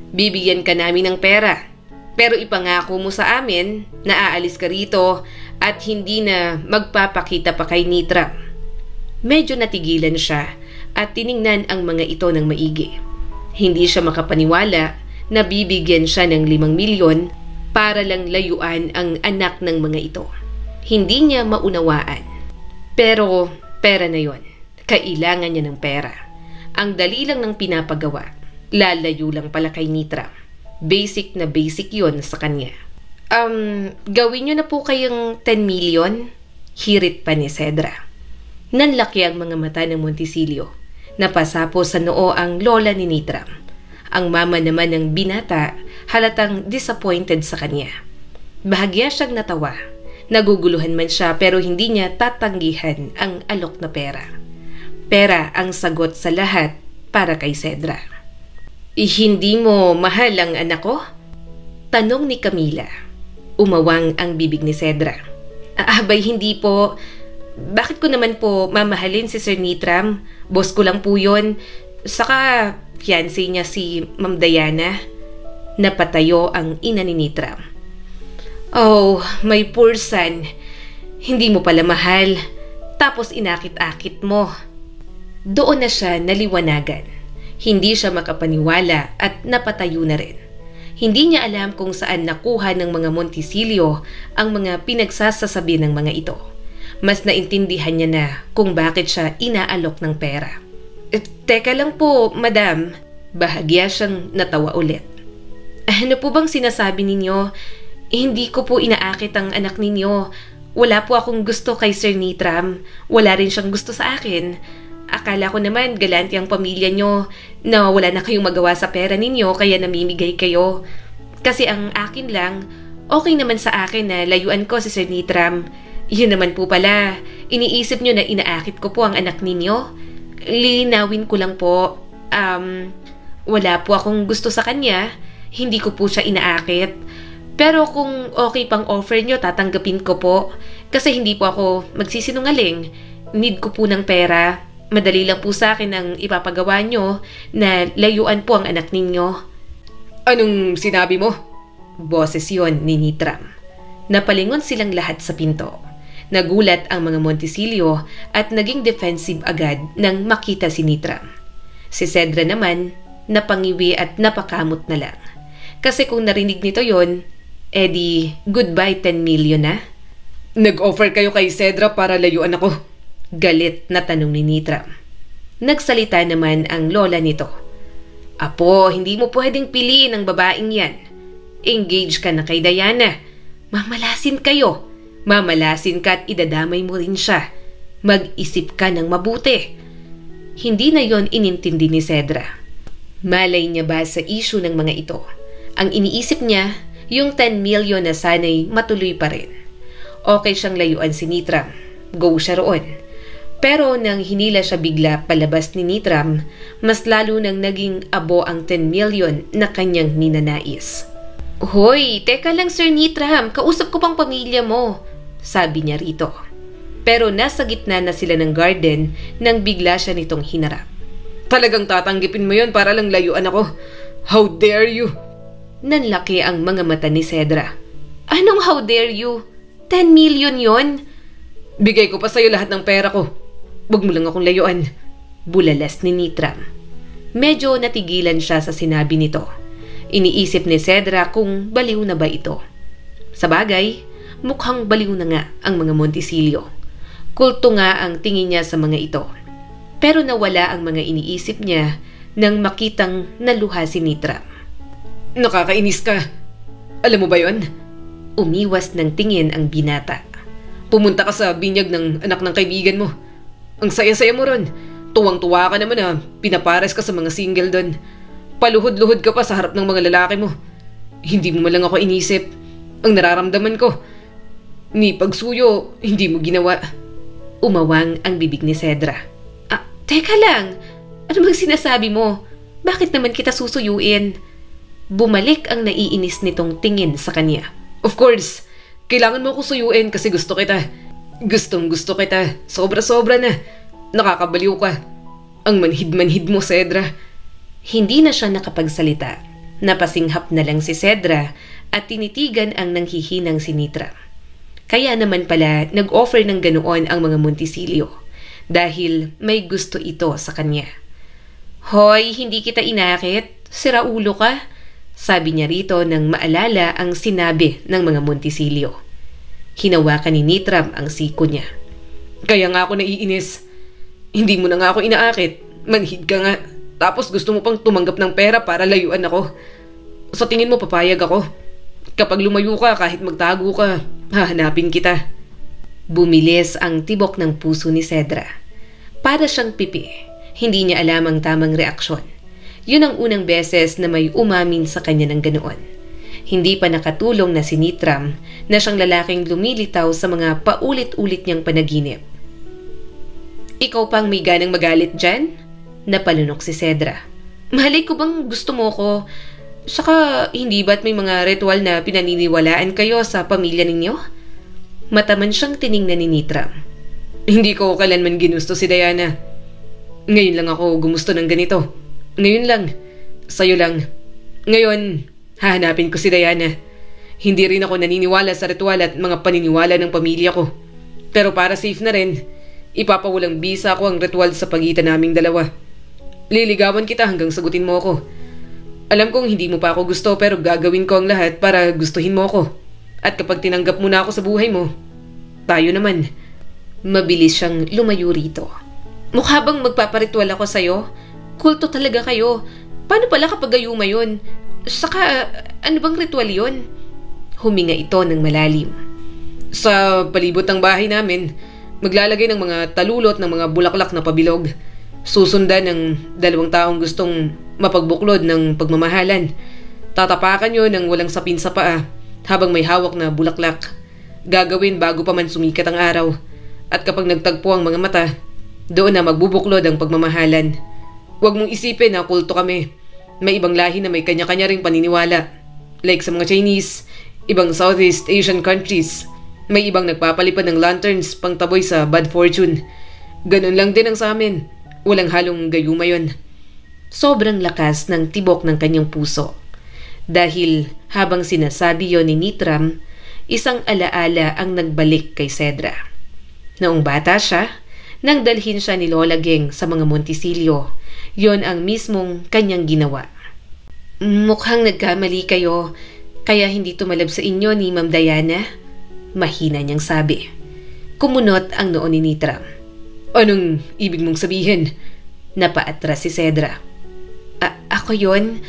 Bibigyan ka namin ng pera, pero ipangako mo sa amin na aalis ka rito at hindi na magpapakita pa kay Nitram. Medyo natigilan siya at tiningnan ang mga ito ng maigi. Hindi siya makapaniwala na bibigyan siya ng 5 milyon para lang layuan ang anak ng mga ito. Hindi niya maunawaan. Pero pera na yon. Kailangan niya ng pera. Ang dali lang ng pinapagawa. Lalayo lang pala kay Nitram. Basic na basic yon sa kanya. Gawin niyo na po kayong 10 milyon? Hirit pa ni Cedra. Nanlaki ang mga mata ng Montecillo. Napasapo sa noo ang lola ni Nitram. Ang mama naman ng binata halatang disappointed sa kanya. Bahagya siyang natawa. Naguguluhan man siya pero hindi niya tatanggihan ang alok na pera. Pera ang sagot sa lahat para kay Cedra. Hindi mo mahal ang anak ko? Tanong ni Camila. Umawang ang bibig ni Cedra. Abay, hindi po. Bakit ko naman po mamahalin si Sir Nitram? Boss ko lang po yun. Saka fiancé niya si Ma'am Diana. Napatayo ang ina ni Nitram. Oh, my poor son. Hindi mo pala mahal. Tapos inakit-akit mo. Doon na siya naliwanagan. Hindi siya makapaniwala at napatayo na rin. Hindi niya alam kung saan nakuha ng mga Montecillo ang mga pinagsasasabi ng mga ito. Mas naintindihan niya na kung bakit siya inaalok ng pera. Teka lang po, madam. Bahagya siyang natawa ulit. Ano po bang sinasabi ninyo? Hindi ko po inaakit ang anak ninyo. Wala po akong gusto kay Sir Nitram. Wala rin siyang gusto sa akin. Akala ko naman galante ang pamilya nyo na wala na kayong magawa sa pera ninyo kaya namimigay kayo. Kasi ang akin lang, okay naman sa akin na layuan ko si Sir Nitram. Yun naman po pala, iniisip nyo na inaakit ko po ang anak ninyo? Lilinawin ko lang po, wala po akong gusto sa kanya, hindi ko po siya inaakit. Pero kung okay pang offer nyo, tatanggapin ko po. Kasi hindi po ako magsisinungaling. Need ko po ng pera. Madali lang po sa akin ang ipapagawa nyo na layuan po ang anak ninyo. Anong sinabi mo? Boses yon ni Nitram. Napalingon silang lahat sa pinto. Nagulat ang mga Montecillo at naging defensive agad nang makita si Nitram. Si Cedra naman, napangiwi at napakamot na lang. Kasi kung narinig nito yon, edi goodbye 10 million na. Nag-offer kayo kay Cedra para layuan ako? Galit na tanong ni Nitram. Nagsalita naman ang lola nito. Apo, hindi mo pwedeng piliin ang babaeng yan. Engage ka na kay Diana. Mamalasin kayo. Mamalasin ka at idadamay mo rin siya. Mag-isip ka ng mabuti. Hindi na yon inintindi ni Cedra. Malay niya ba sa issue ng mga ito? Ang iniisip niya, yung 10 million na sana'y matuloy pa rin. Okay siyang layuan si Nitram. Go siya roon. Pero nang hinila siya bigla palabas ni Nitram, mas lalo nang naging abo ang 10 million na kanyang ninanais. Hoy, teka lang Sir Nitram, kausap ko pang pamilya mo, sabi niya rito. Pero nasa gitna na sila ng garden nang bigla siya nitong hinarap. Talagang tatanggipin mo yon para lang layuan ako? How dare you? Nanlaki ang mga mata ni Cedra. Anong how dare you? 10 million yon? Bigay ko pa sa'yo lahat ng pera ko. Huwag mo lang akong layuan. Bulalas ni Nitram. Medyo natigilan siya sa sinabi nito. Iniisip ni Cedra kung baliw na ba ito. Sa bagay, mukhang baliw na nga ang mga Montecillo. Kulto nga ang tingin niya sa mga ito. Pero nawala ang mga iniisip niya nang makitang naluha si Nitram. Nakakainis ka. Alam mo ba yon? Umiwas ng tingin ang binata. Pumunta ka sa binyag ng anak ng kaibigan mo. Ang saya-saya mo ron. Tuwang-tuwa ka naman na pinapares ka sa mga single doon. Paluhod-luhod ka pa sa harap ng mga lalaki mo. Hindi mo malang ako inisip. Ang nararamdaman ko. Ni pagsuyo, hindi mo ginawa. Umawang ang bibig ni Cedra. Teka lang. Ano bang sinasabi mo? Bakit naman kita susuyuin? Bumalik ang naiinis nitong tingin sa kanya. Of course. Kailangan mo ko suyuin kasi gusto kita. Gustong gusto kita. Sobra-sobra na. Nakakabaliw ka. Ang manhid-manhid mo, Cedra. Hindi na siya nakapagsalita. Napasinghap na lang si Cedra at tinitigan ang nanghihinang si Nitram. Kaya naman pala nag-offer ng ganoon ang mga Montisilio dahil may gusto ito sa kanya. Hoy, hindi kita inakit. Sira ulo ka. Sabi niya rito nang maalala ang sinabi ng mga Montisilio. Hinawakan ni Nitram ang siko niya. Kaya nga ako naiinis. Hindi mo na nga ako inaakit. Manhid ka nga. Tapos gusto mo pang tumanggap ng pera para layuan ako. Sa tingin mo papayag ako? Kapag lumayo ka kahit magtago ka, hahanapin kita. Bumilis ang tibok ng puso ni Cedra. Para siyang pipi. Hindi niya alam ang tamang reaksyon. Yun ang unang beses na may umamin sa kanya ng ganoon. Hindi pa nakatulong na si Nitram na siyang lalaking lumilitaw sa mga paulit-ulit niyang panaginip. Ikaw pang may ganang magalit dyan? Napalunok si Cedra. Mahalay ko bang gusto mo ko? Saka hindi ba't may mga ritual na pinaniniwalaan kayo sa pamilya ninyo? Mataman siyang tiningnan ni Nitram. Hindi ko kailanman ginusto si Diana. Ngayon lang ako gumusto ng ganito. Ngayon lang. Sa'yo lang. Ngayon, hahanapin ko si Diana. Hindi rin ako naniniwala sa ritual at mga paniniwala ng pamilya ko. Pero para safe na rin, ipapawalang bisa ko ang ritual sa pagitan naming dalawa. Liligawan kita hanggang sagutin mo ako. Alam kong hindi mo pa ako gusto pero gagawin ko ang lahat para gustuhin mo ako. At kapag tinanggap mo na ako sa buhay mo, tayo naman. Mabilis siyang lumayo rito. Mukha bang magpaparitual ako sa'yo? Kulto talaga kayo. Paano pala kapag gayuma yun? Saka, ano bang ritual yun? Huminga ito ng malalim. Sa palibot ng bahay namin, maglalagay ng mga talulot ng mga bulaklak na pabilog. Susundan ng 2 taong gustong mapagbuklod ng pagmamahalan. Tatapakan yun ng walang sapin sa paa habang may hawak na bulaklak. Gagawin bago pa man sumikat ang araw. At kapag nagtagpo ang mga mata, doon na magbubuklod ang pagmamahalan. Huwag mong isipin na kulto kami. May ibang lahi na may kanya-kanya ring paniniwala. Like sa mga Chinese, ibang Southeast Asian countries, may ibang nagpapalipad ng lanterns pang taboy sa bad fortune. Ganun lang din ang sa amin. Walang halong gayuma yun. Sobrang lakas ng tibok ng kanyang puso. Dahil habang sinasabi yon ni Nitram, isang alaala ang nagbalik kay Cedra. Noong bata siya, nang dalhin siya ni Lola Geng sa mga Montisilio, yon ang mismong kanyang ginawa. Mukhang nagkamali kayo, kaya hindi tumalab sa inyo ni Ma'am Diana? Mahina niyang sabi. Kumunot ang noo ni Nitram. Anong ibig mong sabihin? Napaatras si Cedra. Ako yon.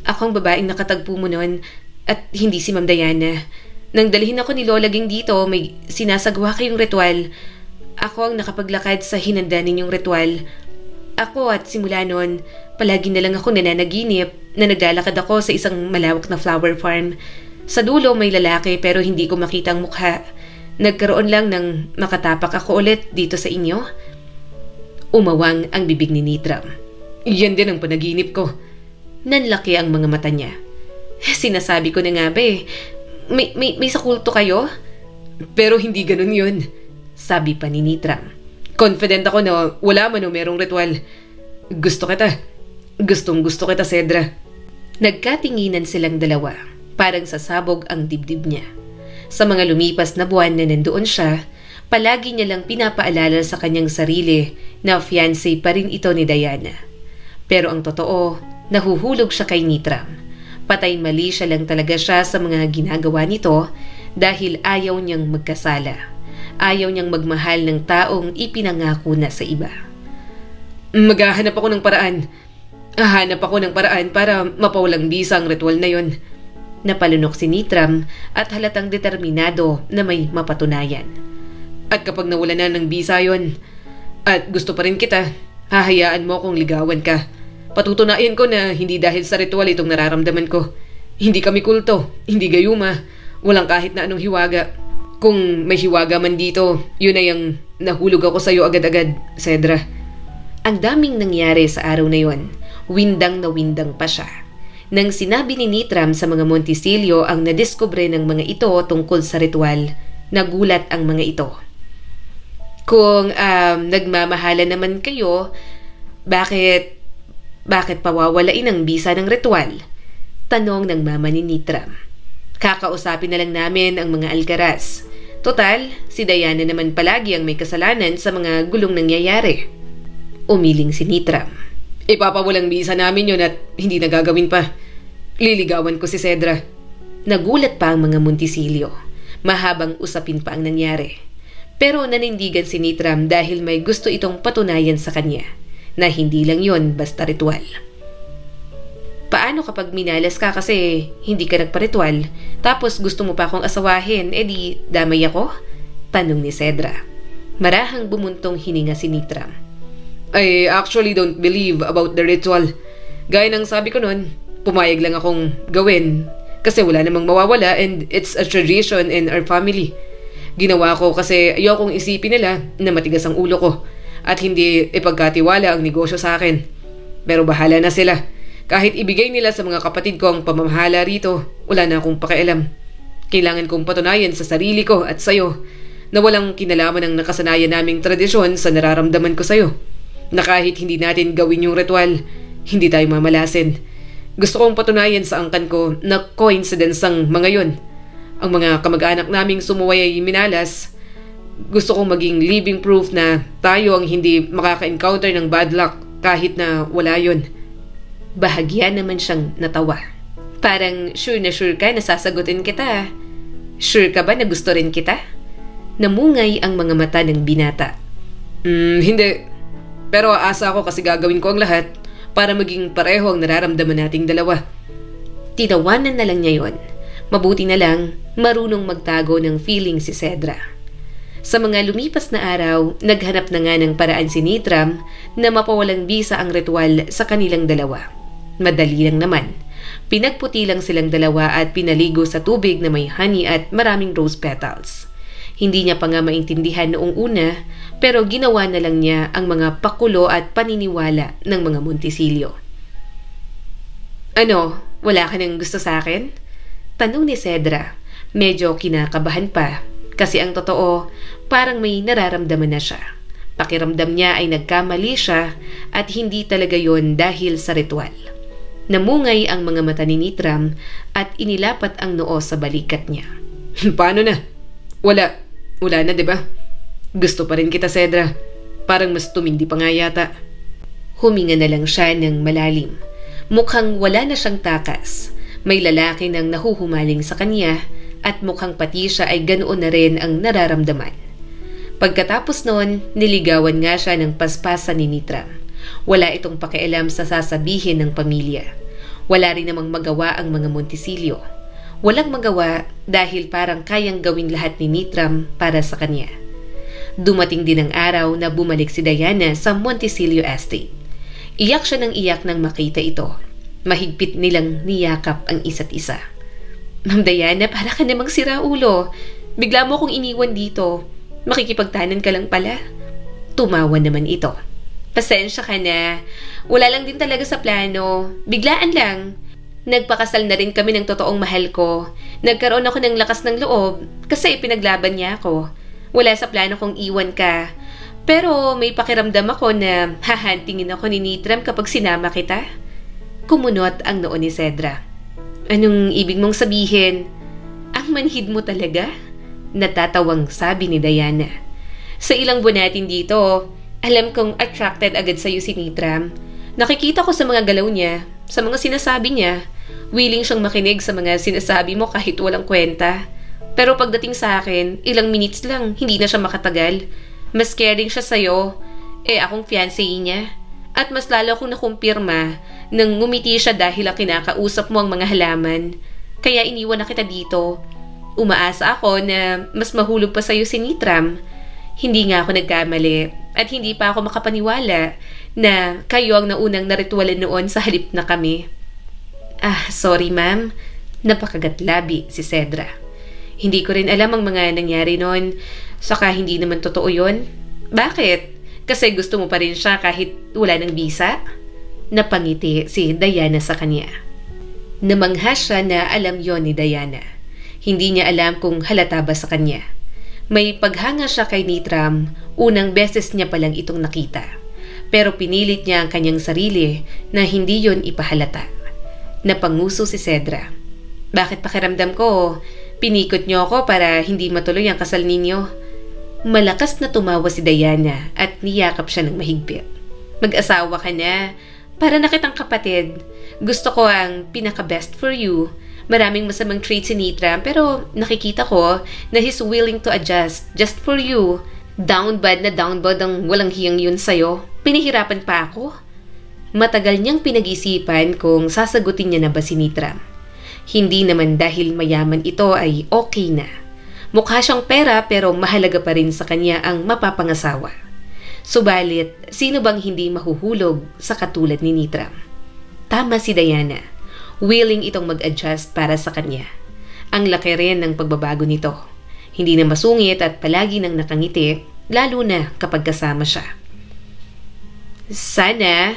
Ako ang babaeng nakatagpo mo nun at hindi si Ma'am Diana. Nang dalhin ako ni Lola Ging dito, may sinasagawa kayong ritual. Ako ang nakapaglakad sa hinanda ninyong ritual. Ako at simula noon, palagi na lang ako nananaginip na naglalakad ako sa isang malawak na flower farm. Sa dulo may lalaki pero hindi ko makita ang mukha. Nagkaroon lang ng makatapak ako ulit dito sa inyo. Umawang ang bibig ni Nitram. Yan din ang panaginip ko. Nanlaki ang mga mata niya. Sinasabi ko na nga ba eh. May sakulto kayo? Pero hindi ganun yun. Sabi pa ni Nitram. Confident ako na wala man o merong ritual. Gusto kita. Gustong gusto kita, Cedra. Nagkatinginan silang dalawa. Parang sasabog ang dibdib niya. Sa mga lumipas na buwan na nandoon siya, palagi niya lang pinapaalala sa kanyang sarili na fiancé pa rin ito ni Diana. Pero ang totoo, nahuhulog siya kay Nitram. Patay mali siya lang talaga siya sa mga ginagawa nito dahil ayaw niyang magkasala. Ayaw niyang magmahal ng taong ipinangako na sa iba. Maghahanap ako ng paraan. Hahanap ako ng paraan para mapawalang bisa ang ritual na yon. Napalunok si Nitram at halatang determinado na may mapatunayan. At kapag nawala na ng bisa yon at gusto pa rin kita, hahayaan mo akong ligawan ka. Patutunayan ko na hindi dahil sa ritual itong nararamdaman ko. Hindi kami kulto, hindi gayuma, walang kahit na anong hiwaga. Kung may hiwaga man dito, yun ay ang nahulog ako sa'yo agad-agad, Cedra. Ang daming nangyari sa araw na yon. Windang na windang pa siya. Nang sinabi ni Nitram sa mga Montisilio ang nadiskubre ng mga ito tungkol sa ritual, nagulat ang mga ito. Kung nagmamahala naman kayo, bakit pawawalain ang bisa ng ritual? Tanong ng mama ni Nitram. Kakausapin na lang namin ang mga alkaraz. Total, si Diana naman palagi ang may kasalanan sa mga gulong nangyayari. Umiling si Nitram. Ipapawalang bisa namin yun at hindi nagagawin pa. Liligawan ko si Cedra. Nagulat pa ang mga Montisilio. Mahabang usapin pa ang nangyari. Pero nanindigan si Nitram dahil may gusto itong patunayan sa kanya na hindi lang yon basta ritual. Paano kapag minalas ka kasi hindi ka nagpa-ritual tapos gusto mo pa akong asawahin, edi damay ako? Tanong ni Cedra. Marahang bumuntong hininga si Nitram. I actually don't believe about the ritual. Gaya ng sabi ko nun, pumayag lang akong gawin kasi wala namang mawawala and it's a tradition in our family. Ginawa ko kasi ayokong isipin nila na matigas ang ulo ko at hindi ipagkatiwala ang negosyo sa akin. Pero bahala na sila. Kahit ibigay nila sa mga kapatid ko ang pamamahala rito, wala na akong pakialam. Kailangan kong patunayan sa sarili ko at sayo na walang kinalaman ang nakasanayan naming tradisyon sa nararamdaman ko sayo. Na kahit hindi natin gawin yung ritual, hindi tayo mamalasin. Gusto kong patunayan sa angkan ko na coincidence ang mga yon. Ang mga kamag-anak naming sumuway ay minalas. Gusto kong maging living proof na tayo ang hindi makaka-encounter ng bad luck kahit na wala yon. Bahagya naman siyang natawa. Parang sure ka na sasagutin kita. Sure ka ba na gusto rin kita? Namungay ang mga mata ng binata. Hindi. Pero aasa ako kasi gagawin ko ang lahat para maging pareho ang nararamdaman nating dalawa. Tinawanan na lang niya yon. Mabuti na lang, marunong magtago ng feeling si Cedra. Sa mga lumipas na araw, naghanap na nga ng paraan si Nitram na mapawalang bisa ang ritual sa kanilang dalawa. Madali lang naman. Pinagputi lang silang dalawa at pinaligo sa tubig na may honey at maraming rose petals. Hindi niya pa nga maintindihan noong una, pero ginawa na lang niya ang mga pakulo at paniniwala ng mga Montisilio. Ano, wala ka nang gusto sa akin? Tanong ni Cedra. Medyo kinakabahan pa kasi ang totoo, parang may nararamdaman na siya. Pakiramdam niya ay nagkamali siya at hindi talaga yon dahil sa ritual. Namungay ang mga mata ni Nitram at inilapat ang noo sa balikat niya. Paano na? Wala na, diba? Gusto pa rin kita, Cedra. Parang mas tumindi pa nga yata. Huminga na lang siya ng malalim. Mukhang wala na siyang takas. May lalaki nang nahuhumaling sa kanya at mukhang pati siya ay ganoon na rin ang nararamdaman. Pagkatapos noon, niligawan nga siya ng paspasan ni Nitram. Wala itong pakialam sa sasabihin ng pamilya. Wala rin namang magawa ang mga Montisilio. Walang magawa dahil parang kayang gawin lahat ni Nitram para sa kanya. Dumating din ang araw na bumalik si Diana sa Montisilio Estate. Iyak siya ng iyak nang makita ito. Mahigpit nilang niyakap ang isa't isa. Ma'am Diana, para ka namang siraulo. Bigla mo akong iniwan dito. Makikipagtanan ka lang pala. Tumawa naman ito. Pasensya ka na. Wala lang din talaga sa plano. Biglaan lang. Nagpakasal na rin kami ng totoong mahal ko. Nagkaroon ako ng lakas ng loob kasi pinaglaban niya ako. Wala sa plano kong iwan ka. Pero may pakiramdam ako na hahantingin ako ni Nitram kapag sinama kita. Kumunot ang noo ni Cedra. Anong ibig mong sabihin? Ang manhid mo talaga? Natatawang sabi ni Diana. Sa ilang buwan natin dito, alam kong attracted agad sa'yo si Nitram. Nakikita ko sa mga galaw niya, sa mga sinasabi niya. Willing siyang makinig sa mga sinasabi mo kahit walang kwenta. Pero pagdating sa akin, ilang minutes lang, hindi na siya makatagal. Mas caring siya sa'yo. Akong fiancé niya. At mas lalo akong nakumpirma nang ngumiti siya dahil ang kinakausap mo ang mga halaman. Kaya iniwan na kita dito. Umaasa ako na mas mahulog pa sa'yo si Nitram. Hindi nga ako nagkamali at hindi pa ako makapaniwala na kayo ang naunang naritualan noon sa halip na kami. Sorry ma'am. Napakagatlabi si Cedra. Hindi ko rin alam ang mga nangyari noon. Saka hindi naman totoo yun. Bakit? Kasi gusto mo pa rin siya kahit wala ng bisa? Napangiti si Diana sa kanya. Namangha siya na alam yon ni Diana. Hindi niya alam kung halata ba sa kanya. May paghanga siya kay Nitram, unang beses niya palang itong nakita. Pero pinilit niya ang kanyang sarili na hindi yon ipahalata. Napanguso si Cedra. Bakit pakiramdam ko, pinikot niyo ako para hindi matuloy ang kasal ninyo? Malakas na tumawa si Diana at niyakap siya ng mahigpit. Mag-asawa ka na. Para na kitang kapatid. Gusto ko ang pinaka-best for you. Maraming masamang traits si Nitram pero nakikita ko na he's willing to adjust just for you. Down bad ang walang hiyang yun sa'yo. Pinahirapan pa ako. Matagal niyang pinag-isipan kung sasagutin niya na ba si Nitram. Hindi naman dahil mayaman ito ay okay na. Mukha siyang pera pero mahalaga pa rin sa kanya ang mapapangasawa. Subalit, sino bang hindi mahuhulog sa katulad ni Nitram? Tama si Diana. Willing itong mag-adjust para sa kanya. Ang laki rin ng pagbabago nito. Hindi na masungit at palagi nang nakangiti, lalo na kapag kasama siya. Sana,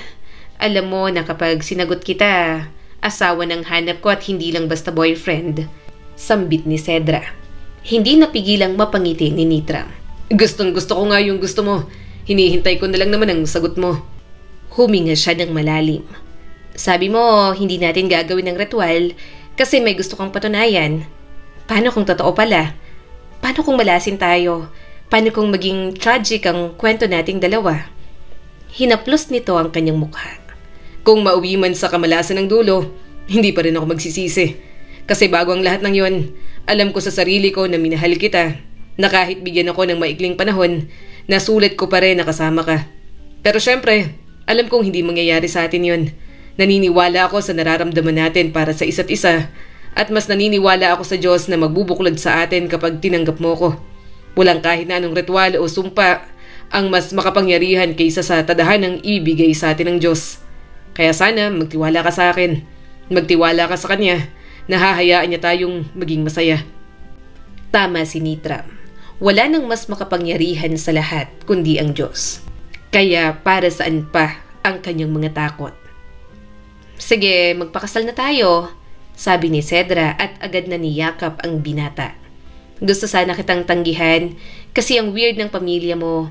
alam mo na kapag sinagot kita, asawa ng hanap ko at hindi lang basta boyfriend. Sambit ni Cedra. Hindi napigilang mapangiti ni Nitram. Gustong gusto ko nga yung gusto mo. Hinihintay ko na lang naman ang sagot mo. Huminga siya ng malalim. Sabi mo, hindi natin gagawin ng ritual kasi may gusto kang patunayan. Paano kung totoo pala? Paano kung malasin tayo? Paano kung maging tragic ang kwento nating dalawa? Hinaplos nito ang kanyang mukha. Kung mauwi man sa kamalasan ng dulo, hindi pa rin ako magsisisi. Kasi bago ang lahat ng yon, alam ko sa sarili ko na minahal kita. Na kahit bigyan ako ng maikling panahon, nasulit ko pa rin na kasama ka. Pero syempre, alam kong hindi mangyayari sa atin yon. Naniniwala ako sa nararamdaman natin para sa isa't isa at mas naniniwala ako sa Diyos na magbubuklod sa atin kapag tinanggap mo ko. Walang kahit na anong ritual o sumpa ang mas makapangyarihan kaysa sa tadahanang ibigay sa atin ng Diyos. Kaya sana magtiwala ka sa akin. Magtiwala ka sa Kanya. Nahahayaan niya tayong maging masaya. Tama si Nitram. Wala nang mas makapangyarihan sa lahat kundi ang Diyos. Kaya para saan pa ang kanyang mga takot? Sige, magpakasal na tayo, sabi ni Cedra at agad na niyakap ang binata. Gusto sana kitang tanggihan kasi ang weird ng pamilya mo.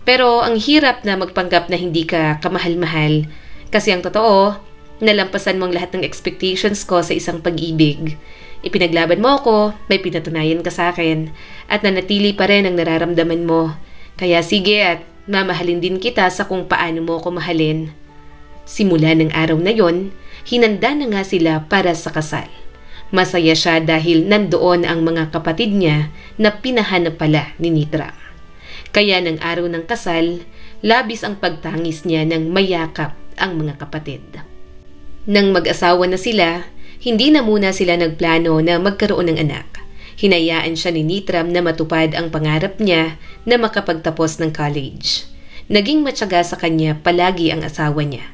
Pero ang hirap na magpanggap na hindi ka kamahal-mahal kasi ang totoo, nalampasan mo ang lahat ng expectations ko sa isang pag-ibig. Ipinaglaban mo ako, may pinatunayan ka sa akin, at nanatili pa rin ang nararamdaman mo. Kaya sige at mamahalin din kita sa kung paano mo ako mahalin. Simula ng araw na yon, hinanda na nga sila para sa kasal. Masaya siya dahil nandoon ang mga kapatid niya na pinahanap pala ni Nitram. Kaya ng araw ng kasal, labis ang pagtangis niya nang mayakap ang mga kapatid. Nang mag-asawa na sila, hindi na muna sila nagplano na magkaroon ng anak. Hinayaan siya ni Nitram na matupad ang pangarap niya na makapagtapos ng college. Naging matyaga sa kanya palagi ang asawa niya.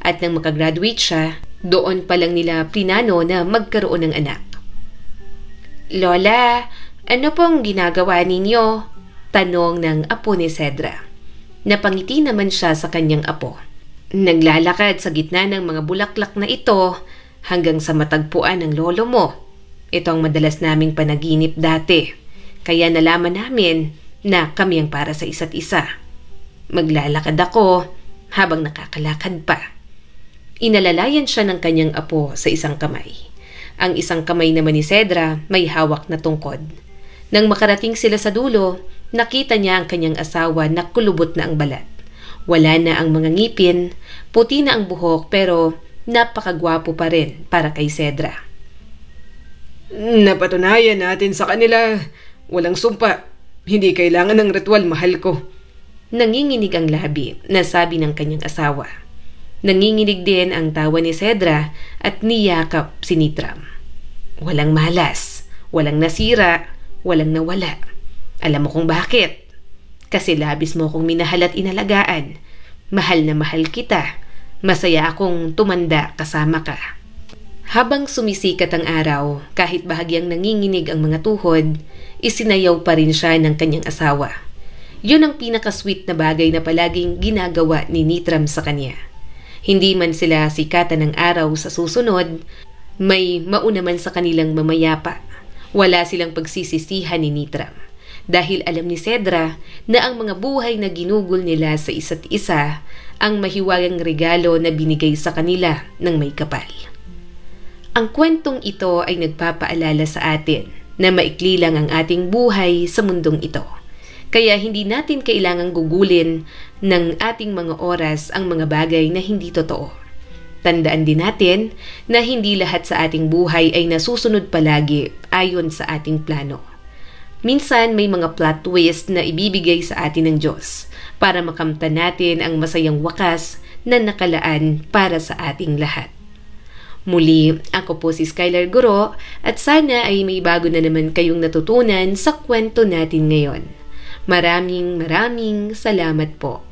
At nang makagraduate siya, doon pa lang nila plinano na magkaroon ng anak. Lola, ano pong ginagawa ninyo? Tanong ng apo ni Cedra. Napangiti naman siya sa kanyang apo. Naglalakad sa gitna ng mga bulaklak na ito hanggang sa matagpuan ng lolo mo. Ito ang madalas naming panaginip dati. Kaya nalaman namin na kami ang para sa isa't isa. Maglalakad ako habang nakakalakad pa. Inalalayan siya ng kanyang apo sa isang kamay. Ang isang kamay naman ni Cedra may hawak na tungkod. Nang makarating sila sa dulo, nakita niya ang kanyang asawa na kulubot na ang balat. Wala na ang mga ngipin, puti na ang buhok pero napakagwapo pa rin para kay Cedra. Napatunayan natin sa kanila, walang sumpa. Hindi kailangan ng ritual, mahal ko. Nanginginig ang labi na sabi ng kanyang asawa. Nanginginig din ang tawa ni Cedra at niyakap si Nitram. Walang malas, walang nasira, walang nawala. Alam mo kung bakit? Kasi labis mo kong minahal at inalagaan. Mahal na mahal kita. Masaya akong tumanda kasama ka. Habang sumisikat ang araw, kahit bahagyang nanginginig ang mga tuhod, isinayaw pa rin siya ng kanyang asawa. Yun ang pinaka-sweet na bagay na palaging ginagawa ni Nitram sa kanya. Hindi man sila sikatan ng araw sa susunod, May mauna man sa kanilang mamayapa. Wala silang pagsisisihan ni Nitram dahil alam ni Cedra na ang mga buhay na ginugol nila sa isa't isa ang mahiwagang regalo na binigay sa kanila ng may kapal. Ang kwentong ito ay nagpapaalala sa atin na maikli lang ang ating buhay sa mundong ito. Kaya hindi natin kailangang gugulin ng ating mga oras ang mga bagay na hindi totoo. Tandaan din natin na hindi lahat sa ating buhay ay nasusunod palagi ayon sa ating plano. Minsan may mga plot twist na ibibigay sa atin ng Diyos para makamtan natin ang masayang wakas na nakalaan para sa ating lahat. Muli, ako po si Skylar Guro at sana ay may bago na naman kayong natutunan sa kwento natin ngayon. Maraming salamat po.